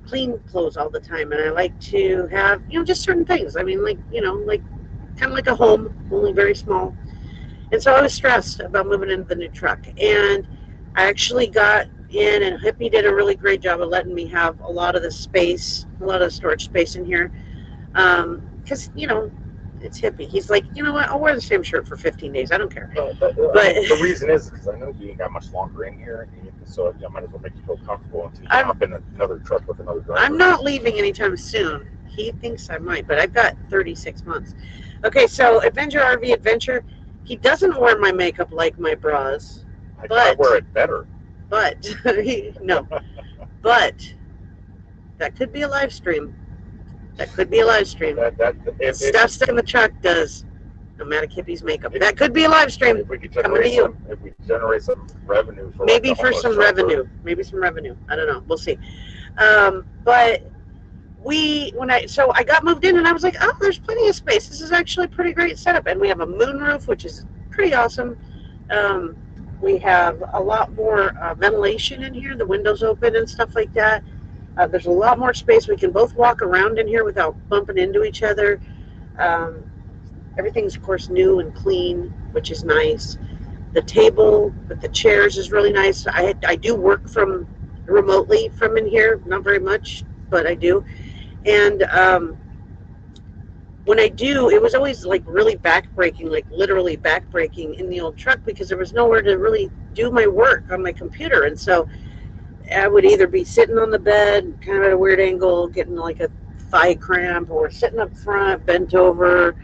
clean clothes all the time, and I like to have, just certain things. I mean, like kind of like a home, only very small. And so I was stressed about moving into the new truck, and I actually got in, and Hippie did a really great job of letting me have a lot of the space, a lot of storage space in here, because it's Hippie. He's like, you know what, I'll wear the same shirt for 15 days. I don't care. But the reason is because I know you ain't got much longer in here, so I might as well make you feel comfortable until you hop in another truck with another driver. I'm not leaving anytime soon. He thinks I might, but I've got 36 months. Okay, so Adventure RV Adventure, he doesn't wear my makeup like my bras. I wear it better. But, no. But, that could be a live stream. Stuff stuck in the truck does Nomadic Hippie's makeup. That could be a live stream. If we generate some revenue for maybe for some revenue. Maybe some revenue. I don't know. We'll see. But I got moved in and I was like, oh, there's plenty of space. This is actually a pretty great setup. And we have a moonroof, which is pretty awesome. We have a lot more ventilation in here. The windows open and stuff like that. There's a lot more space. We can both walk around in here without bumping into each other. Everything's, of course, new and clean, which is nice. The table with the chairs is really nice. I do work remotely from in here. Not very much, but I do. And when I do, it was always like really backbreaking, like literally backbreaking in the old truck because there was nowhere to really do my work on my computer. And so I would either be sitting on the bed, kind of at a weird angle, getting like a thigh cramp, or sitting up front, bent over,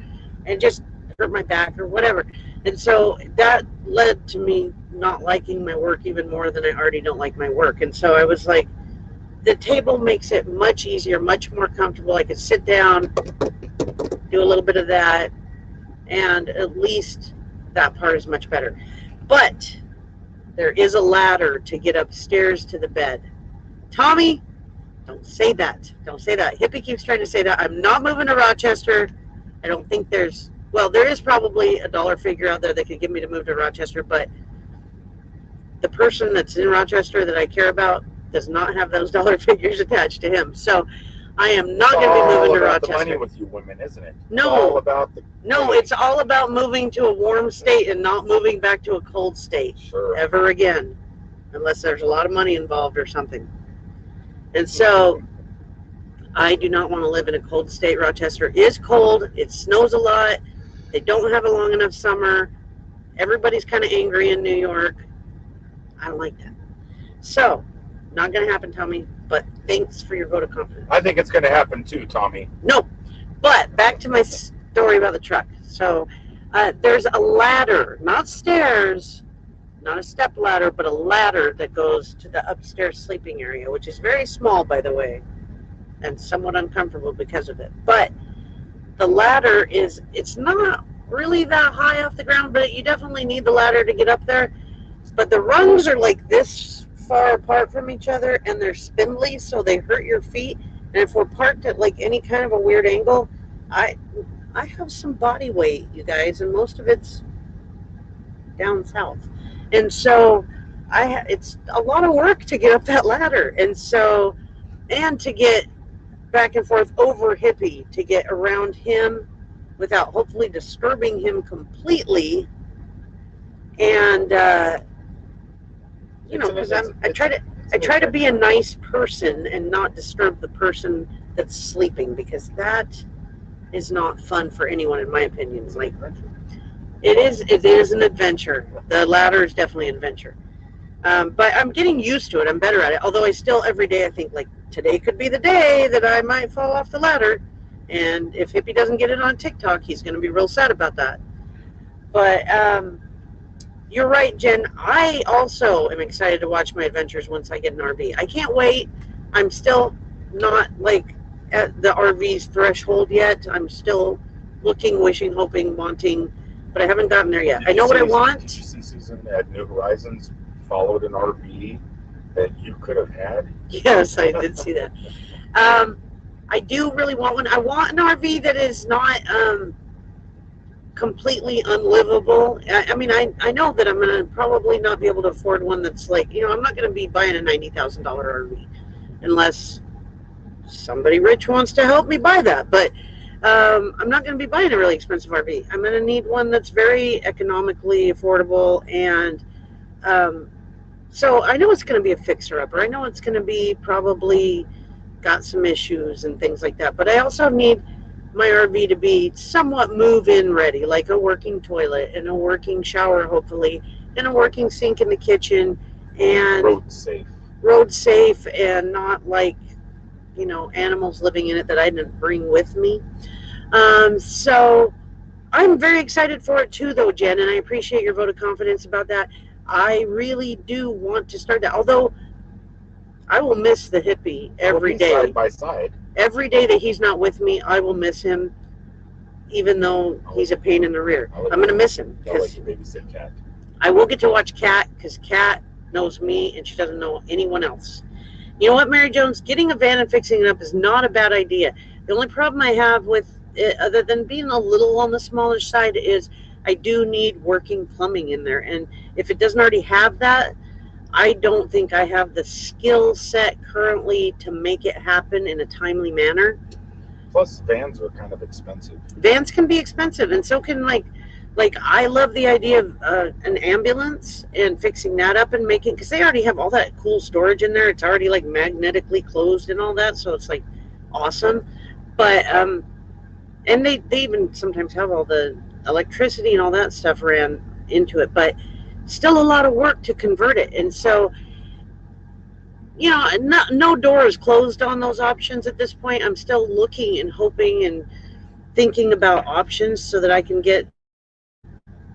and just hurt my back or whatever. And so that led to me not liking my work even more than I already don't like my work. And so I was like, the table makes it much easier, much more comfortable. I could sit down, do a little bit of that, and at least that part is much better. But there is a ladder to get upstairs to the bed. Tommy, don't say that. Don't say that. Hippie keeps trying to say that. I'm not moving to Rochester. I don't think there is probably a dollar figure out there that could get me to move to Rochester, but the person that's in Rochester that I care about does not have those dollar figures attached to him. So I am not going to be moving to Rochester. It's all about the money with you women, isn't it? No. No, it's all about moving to a warm state and not moving back to a cold state ever again, unless there's a lot of money involved or something. And so I do not want to live in a cold state. Rochester is cold. It snows a lot. They don't have a long enough summer. Everybody's kind of angry in New York. I don't like that. So Not going to happen, Tommy, but thanks for your vote of confidence. I think it's going to happen too, Tommy. No, but back to my story about the truck. So there's a ladder, not stairs, not a step ladder, but a ladder that goes to the upstairs sleeping area, which is very small, by the way, and somewhat uncomfortable because of it. But the ladder it's not really that high off the ground, but you definitely need the ladder to get up there. But the rungs are like this far apart from each other, and they're spindly, so they hurt your feet. And if we're parked at like any kind of a weird angle, I have some body weight, you guys, and most of it's down south. And so it's a lot of work to get up that ladder. And so, and to get back and forth over Hippie, to get around him without hopefully disturbing him completely. And, you know, because I try to be a nice person and not disturb the person that's sleeping, because that is not fun for anyone, in my opinion. Like, it is an adventure. The ladder is definitely an adventure. But I'm getting used to it. I'm better at it. Although I still, every day, I think, like, today could be the day that I might fall off the ladder. And if Hippie doesn't get it on TikTok, he's going to be real sad about that. But you're right, Jen. I also am excited to watch my adventures once I get an RV. I can't wait. I'm still not, like, at the RV's threshold yet. I'm still looking, wishing, hoping, wanting, but I haven't gotten there yet. I know what I want. Did you see Susan at New Horizons followed an RV that you could have had? Yes, I did see that. I do really want one. I want an RV that is not completely unlivable. I mean, I know that I'm going to probably not be able to afford one that's like, you know, I'm not going to be buying a $90,000 RV unless somebody rich wants to help me buy that. But I'm not going to be buying a really expensive RV. I'm going to need one that's very economically affordable. And so I know it's going to be a fixer-upper. I know it's going to be probably got some issues and things like that. But I also need my RV to be somewhat move-in ready, like a working toilet and a working shower, hopefully, and a working sink in the kitchen, and road safe, and not like, you know, animals living in it that I didn't bring with me. So I'm very excited for it too, though, Jen, and I appreciate your vote of confidence about that. I really do want to start that, although I will miss the Hippie every day. Side by side. Every day that he's not with me, I will miss him, even though he's a pain in the rear. I'm going to miss him. I'll let you babysit Cat. I will get to watch Cat, because Cat knows me and she doesn't know anyone else. You know what, Mary Jones? Getting a van and fixing it up is not a bad idea. The only problem I have with it, other than being a little on the smallish side, is I do need working plumbing in there. And if it doesn't already have that, I don't think I have the skill set currently to make it happen in a timely manner. Plus, vans are kind of expensive. Vans can be expensive, and so can, like I love the idea of an ambulance and fixing that up and making, because they already have all that cool storage in there. It's already like magnetically closed and all that, so it's like awesome. But and they even sometimes have all the electricity and all that stuff ran into it, but still a lot of work to convert it. And so, you know, no door is closed on those options at this point. I'm still looking and hoping and thinking about options so that I can get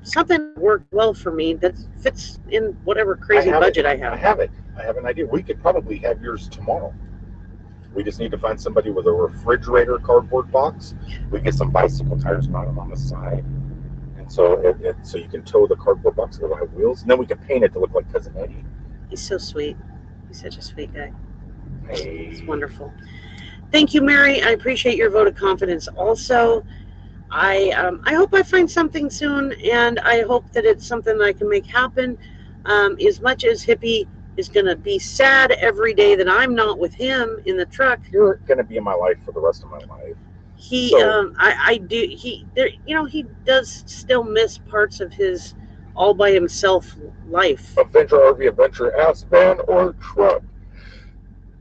something that works well for me that fits in whatever crazy budget I have. I have it. I have an idea. We could probably have yours tomorrow. We just need to find somebody with a refrigerator cardboard box. We get some bicycle tires, mount them on the side. So so you can tow the cardboard box with my wheels, and then we can paint it to look like Cousin Eddie. He's so sweet. He's such a sweet guy. Hey. It's wonderful. Thank you, Mary. I appreciate your vote of confidence. Also, I hope I find something soon, and I hope that it's something that I can make happen. As much as Hippie is going to be sad every day that I'm not with him in the truck, You're going to be in my life for the rest of my life. He, I do. You know, he does still miss parts of his all by himself life. Adventure RV, adventure ass, van, or truck.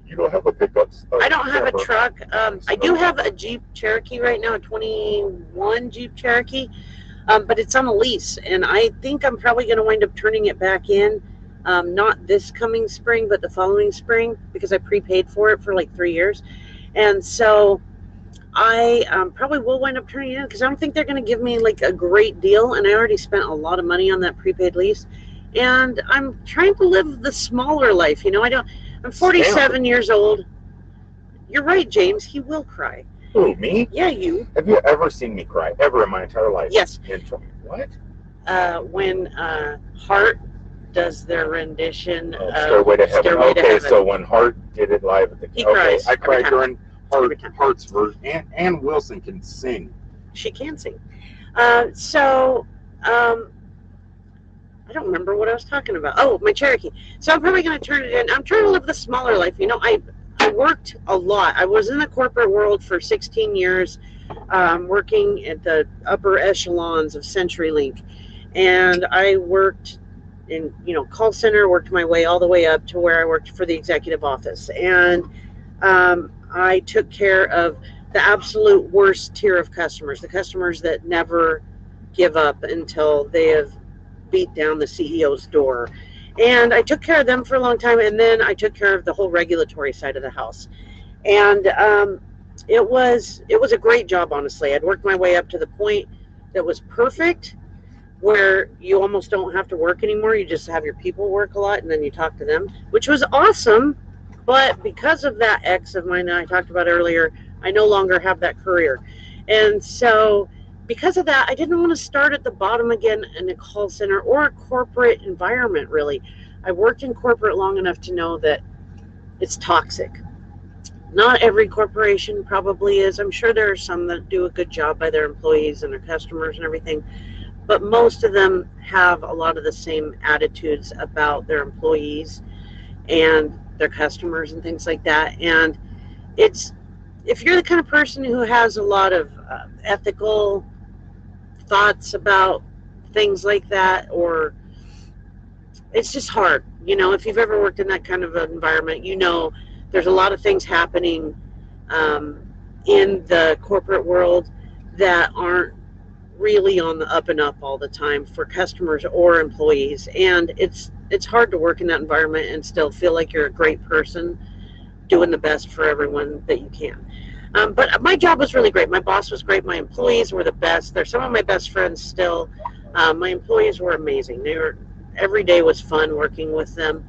You don't have a pickup. I don't have a truck. I do have a Jeep Cherokee right now, a 21 Jeep Cherokee, but it's on a lease, and I think I'm probably going to wind up turning it back in. not this coming spring, but the following spring, because I prepaid for it for like 3 years. And so I probably will wind up turning it in because I don't think they're going to give me like a great deal. And I already spent a lot of money on that prepaid lease. And I'm trying to live the smaller life. I'm 47 years old. You're right, James. He will cry. Who, me? Yeah, you. Have you ever seen me cry? Ever in my entire life? Yes. What? When Heart does their rendition of Stairway to Heaven. Stairway to Heaven. So when Heart did it live at the... He cries. I cried during Heart's version. Ann Wilson can sing. She can sing. I don't remember what I was talking about. Oh, my Cherokee. So I'm probably going to turn it in. I'm trying to live the smaller life. I worked a lot. I was in the corporate world for 16 years, working at the upper echelons of CenturyLink. And I worked in, call center, worked my way all the way up to where I worked for the executive office. And I took care of the absolute worst tier of customers, the customers that never give up until they have beat down the CEO's door. And I took care of them for a long time, and then I took care of the whole regulatory side of the house. And it was a great job, honestly. I'd worked my way up to the point that was perfect, where you almost don't have to work anymore. You just have your people work a lot, and then you talk to them, which was awesome. But because of that ex of mine that I talked about earlier, I no longer have that career. And so because of that, I didn't want to start at the bottom again in a call center or a corporate environment, really. I worked in corporate long enough to know that it's toxic. Not every corporation probably is. I'm sure there are some that do a good job by their employees and their customers and everything, but most of them have a lot of the same attitudes about their employees and their customers and things like that. And if you're the kind of person who has a lot of ethical thoughts about things like that, or it's just hard. If you've ever worked in that kind of an environment, there's a lot of things happening in the corporate world that aren't really on the up and up all the time for customers or employees. And it's hard to work in that environment and still feel like you're a great person doing the best for everyone that you can. But my job was really great. My boss was great. My employees were the best. They're some of my best friends still. My employees were amazing. Every day was fun working with them.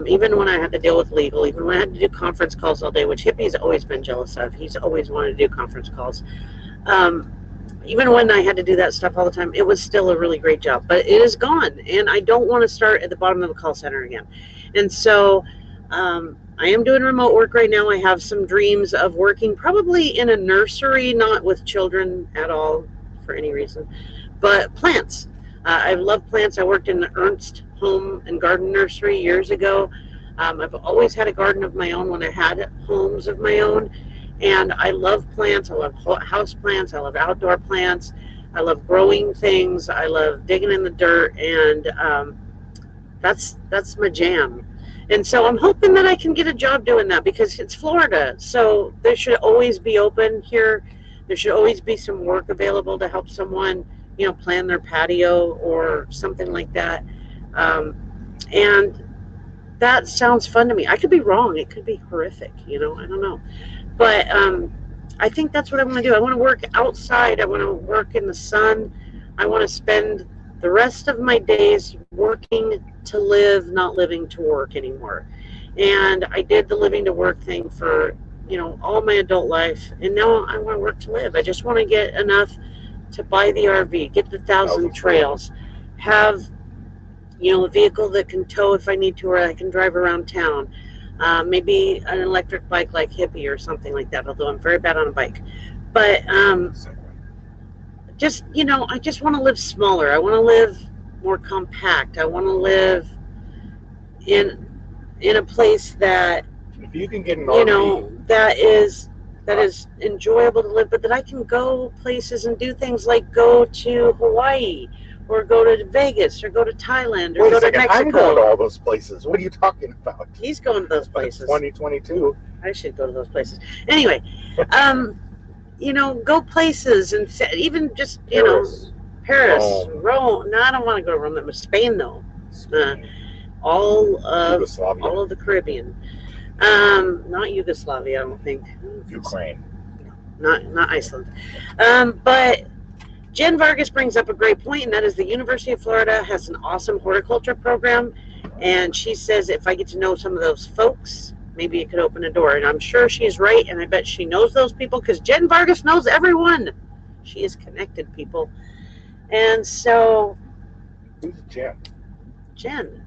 Even when I had to deal with legal, even when I had to do conference calls all day, which Hippie's always been jealous of. He's always wanted to do conference calls. Even when I had to do that stuff all the time, it was still a really great job. But it is gone, and I don't want to start at the bottom of a call center again. And so I am doing remote work right now. I have some dreams of working probably in a nursery, not with children at all for any reason, but plants. I love plants. I worked in the Ernst Home and Garden Nursery years ago. I've always had a garden of my own when I had homes of my own. And I love plants. I love house plants. I love outdoor plants. I love growing things. I love digging in the dirt. And that's my jam. And so I'm hoping that I can get a job doing that, because it's Florida. So there should always be open here. There should always be some work available to help someone, plan their patio or something like that. And that sounds fun to me. I could be wrong. It could be horrific, I don't know. But I think that's what I want to do. I want to work outside. I want to work in the sun. I want to spend the rest of my days working to live, not living to work anymore. And I did the living to work thing for, all my adult life. And now I want to work to live. I just want to get enough to buy the RV, get the 1,000 trails, have, a vehicle that can tow if I need to, or I can drive around town. Maybe an electric bike like Hippie or something like that, although I'm very bad on a bike. But just, I just want to live smaller. I want to live more compact. I want to live in a place that, if you can get an RV, that is enjoyable to live, but that I can go places and do things like go to Hawaii, or go to Vegas, or go to Thailand, or go to Mexico. I'm going to all those places. What are you talking about? He's going to those places. 2022. I should go to those places. Anyway, go places, and even just, Paris, Rome. No, I don't want to go to Rome. That was Spain, though. all of Yugoslavia, the Caribbean. Not Yugoslavia, I don't think. Ukraine. Not Iceland. But Jen Vargas brings up a great point, and that is the University of Florida has an awesome horticulture program. And she says if I get to know some of those folks, maybe it could open a door. And I'm sure she's right, and I bet she knows those people because Jen Vargas knows everyone. She is connected, people. And so, Who's Jen? Jen,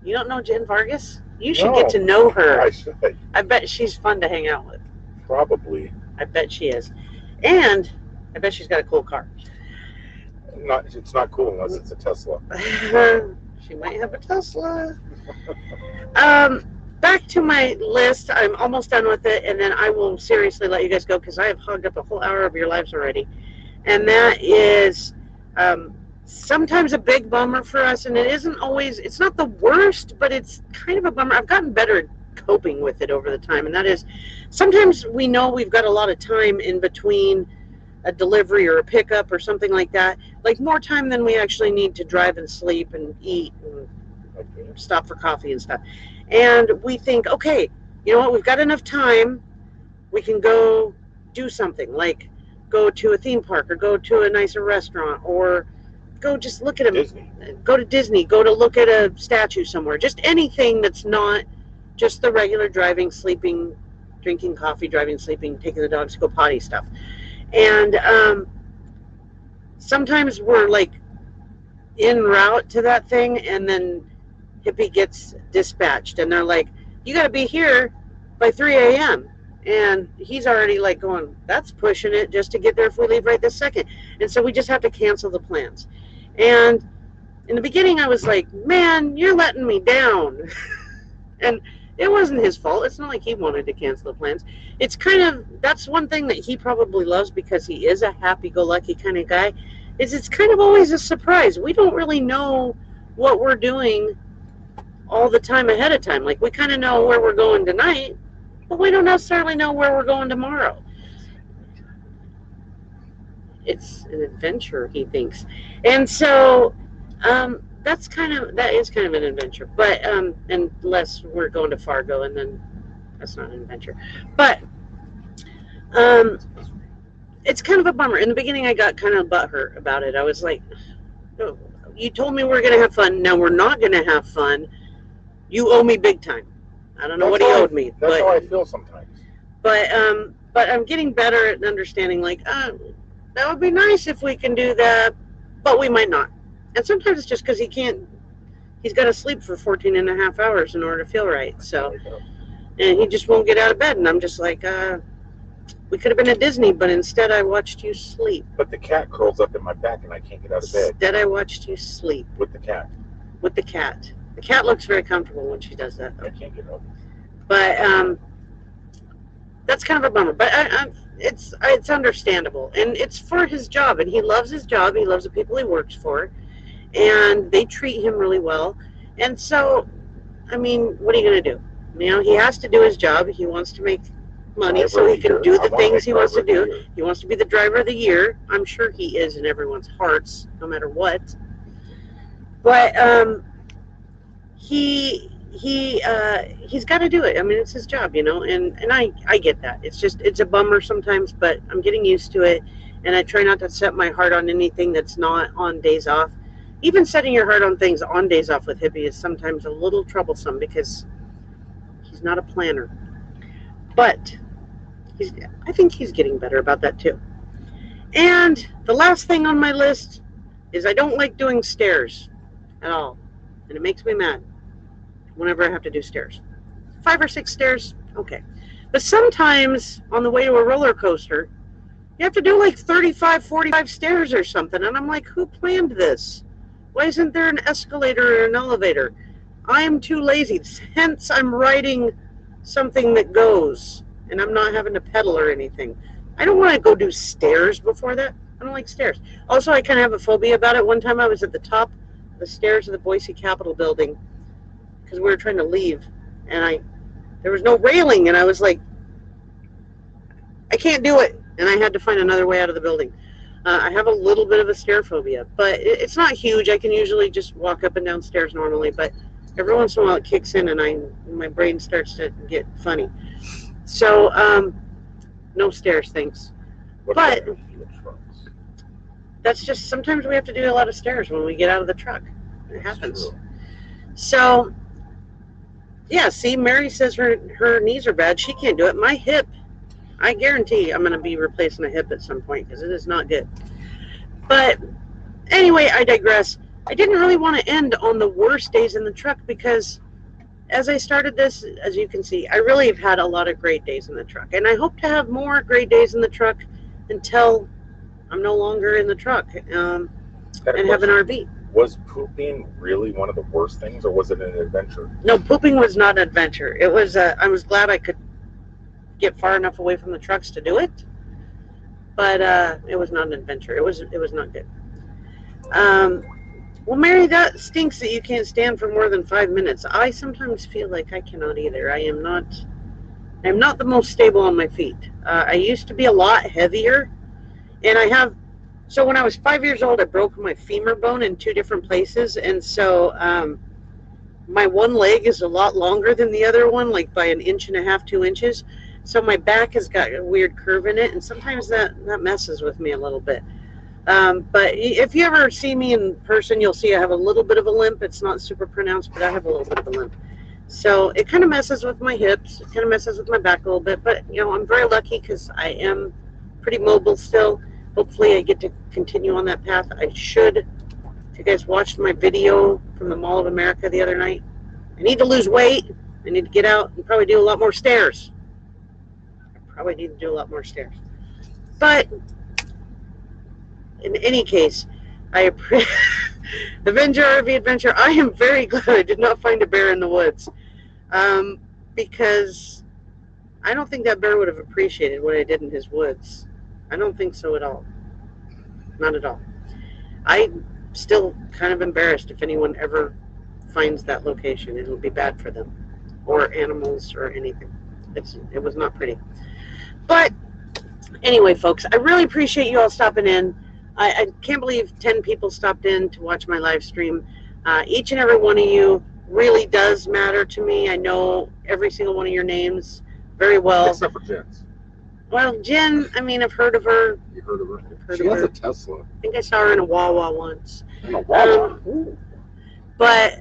you don't know Jen Vargas? You should No. get to know her. I should. I bet she's fun to hang out with. Probably. I bet she is. And I bet she's got a cool car. It's not cool unless it's a Tesla. She might have a Tesla. Back to my list. I'm almost done with it, and then I will seriously let you guys go because I have hogged up a whole hour of your lives already. And that is sometimes a big bummer for us, and it isn't always, it's not the worst, but it's kind of a bummer. I've gotten better at coping with it over the time, and that is sometimes we know we've got a lot of time in between a delivery or a pickup or something like that, like more time than we actually need to drive and sleep and eat and stop for coffee and stuff. And we think, okay, you know what, we've got enough time, we can go do something, like go to a theme park or go to a nicer restaurant or go just look at Disney. Go to Disney, go to look at a statue somewhere, just anything that's not just the regular driving, sleeping, drinking coffee, driving, sleeping, taking the dogs to go potty stuff. And sometimes we're like en route to that thing, and then Hippie gets dispatched, and they're like, you got to be here by 3 a.m. And he's already like going, that's pushing it just to get there if we leave right this second. And so we just have to cancel the plans. And in the beginning, I was like, man, you're letting me down. And it wasn't his fault. It's not like he wanted to cancel the plans. It's kind of, that's one thing that he probably loves because he is a happy-go-lucky kind of guy, is it's kind of always a surprise. We don't really know what we're doing all the time ahead of time. Like, we kind of know where we're going tonight, but we don't necessarily know where we're going tomorrow. It's an adventure, he thinks. And so that is kind of an adventure. But unless we're going to Fargo, and then that's not an adventure. But it's kind of a bummer. In the beginning, I got kind of butthurt about it. I was like, no, you told me we were going to have fun. Now we're not going to have fun. You owe me big time. I don't know what he owed me. That's how I feel sometimes. But I'm getting better at understanding, like, that would be nice if we can do that, but we might not. And sometimes it's just because he's got to sleep for 14 and a half hours in order to feel right. So, and he just won't get out of bed. And I'm just like, we could have been at Disney, but instead I watched you sleep. But the cat curls up in my back and I can't get out of bed. Instead I watched you sleep. With the cat. With the cat. The cat looks very comfortable when she does that, though. I can't get out. But that's kind of a bummer. But it's understandable, and it's for his job, and he loves his job. He loves the people he works for, and they treat him really well. And so, I mean, what are you going to do? You know, he has to do his job. He wants to make money so he can do the things he wants to do. He wants to be the driver of the year. I'm sure he is in everyone's hearts, no matter what. But he's got to do it. I mean, it's his job, you know, and I get that. It's a bummer sometimes, but I'm getting used to it, and I try not to set my heart on anything that's not on days off. Even setting your heart on things on days off with Hippie is sometimes a little troublesome because he's not a planner. But I think he's getting better about that too. And the last thing on my list is I don't like doing stairs at all, and it makes me mad whenever I have to do stairs. 5 or 6 stairs, okay. But sometimes on the way to a roller coaster, you have to do like 35, 45 stairs or something. And I'm like, who planned this? Why isn't there an escalator or an elevator? I am too lazy. Hence, I'm riding something that goes, and I'm not having to pedal or anything. I don't want to go do stairs before that. I don't like stairs. Also, I kind of have a phobia about it. One time I was at the top of the stairs of the Boise Capitol building, because we were trying to leave, and there was no railing, and I was like, I can't do it, and I had to find another way out of the building. I have a little bit of a stair phobia, but it's not huge. I can usually just walk up and down stairs normally, but Every once in a while it kicks in and my brain starts to get funny. So, no stairs, thanks. What But about your trucks? that's just, sometimes we have to do a lot of stairs when we get out of the truck. It That's happens. true. So, yeah, see, Mary says her knees are bad. She can't do it. My hip, I guarantee I'm going to be replacing a hip at some point because it is not good. But anyway, I digress. I didn't really want to end on the worst days in the truck because as I started this, as you can see, I really have had a lot of great days in the truck. And I hope to have more great days in the truck until I'm no longer in the truck and have an RV. Was pooping really one of the worst things, or was it an adventure? No, pooping was not an adventure. It was. I was glad I could get far enough away from the trucks to do it, but it was not an adventure. It was not good. Well, Mary, that stinks that you can't stand for more than 5 minutes. I sometimes feel like I cannot either. I am not the most stable on my feet. I used to be a lot heavier, and I have. So when I was 5 years old, I broke my femur bone in 2 different places, and so my one leg is a lot longer than the other one, like by 1.5 inches, 2 inches. So my back has got a weird curve in it, and sometimes that messes with me a little bit. But if you ever see me in person, you'll see I have a little bit of a limp. It's not super pronounced, but I have a little bit of a limp. So it kind of messes with my hips. It kind of messes with my back a little bit. But, I'm very lucky because I am pretty mobile still. Hopefully I get to continue on that path. I should. If you guys watched my video from the Mall of America the other night, I need to lose weight. I need to get out and probably do a lot more stairs. But in any case, Avenger RV Adventure, I am very glad I did not find a bear in the woods. Because I don't think that bear would have appreciated what I did in his woods. I don't think so at all. Not at all. I'm still kind of embarrassed if anyone ever finds that location. It'll be bad for them. Or animals or anything. It was not pretty. But anyway, folks, I really appreciate you all stopping in. I can't believe 10 people stopped in to watch my live stream. Each and every one of you really does matter to me. I know every single one of your names very well. Except for Jen's. Well, Jen, I've heard of her. You heard of her? She has a Tesla. I think I saw her in a Wawa once. In a Wawa? But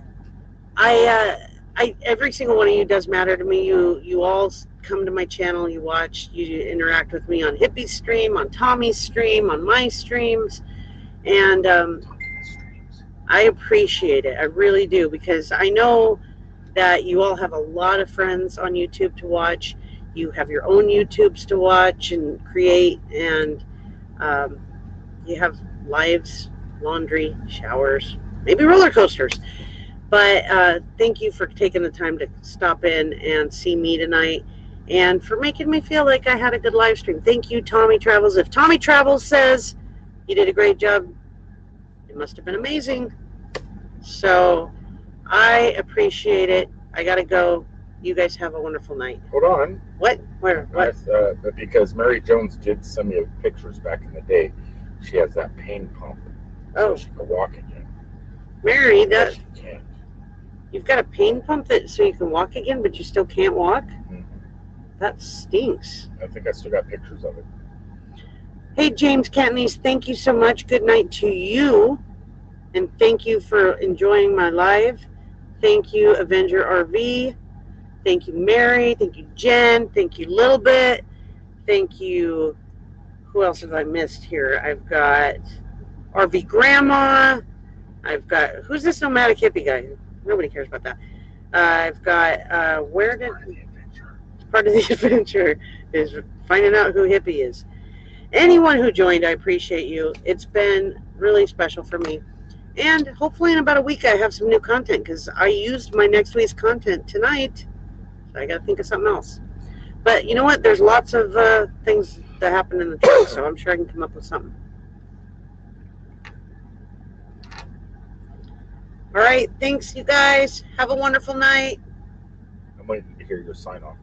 every single one of you does matter to me. You all come to my channel, you watch, you interact with me on Hippie's stream, on Tommy's stream, on my streams, and I appreciate it. I really do, because I know that you all have a lot of friends on YouTube to watch. You have your own YouTubes to watch and create, and you have lives, laundry, showers, maybe roller coasters. But thank you for taking the time to stop in and see me tonight, and for making me feel like I had a good live stream. Thank you, Tommy Travels. If Tommy Travels says you did a great job, it must have been amazing. So I appreciate it. I gotta go. You guys have a wonderful night. Hold on. What? Where? What? Because Mary Jones did send me pictures back in the day. She has that pain pump. Oh. So she can walk again. Mary, She can't. you've got a pain pump so you can walk again, but you still can't walk? Mm-hmm. That stinks. I think I still got pictures of it. Hey, James Cantonese, thank you so much. Good night to you. And thank you for enjoying my live. Thank you, Avenger RV. Thank you, Mary. Thank you, Jen. Thank you, Little Bit. Thank you. Who else have I missed here? I've got RV Grandma. I've got, who's this nomadic hippie guy? Nobody cares about that. I've got, part of the adventure is finding out who Hippie is. Anyone who joined, I appreciate you. It's been really special for me. And hopefully in about a week I have some new content, because I used my next week's content tonight. So I got to think of something else. But you know what? There's lots of things that happen in the truck, so I'm sure I can come up with something. All right. Thanks, you guys. Have a wonderful night. I'm waiting to hear your sign off.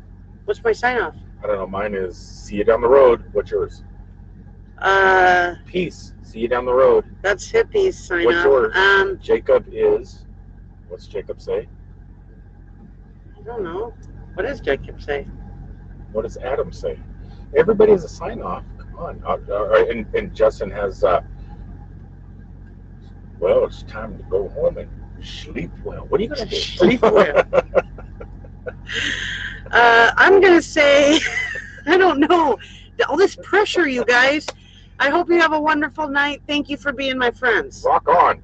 What's my sign off? I don't know. Mine is see you down the road. What's yours? Peace. See you down the road. That's Hippie's sign What's off. yours? Jacob is. What's Jacob say? I don't know. What does Jacob say? What does Adam say? Everybody has a sign off. Come on. And Justin has, well, it's time to go home and sleep well. What are you going to do? Sleep well. I'm going to say, I don't know. All this pressure, you guys. I hope you have a wonderful night. Thank you for being my friends. Rock on.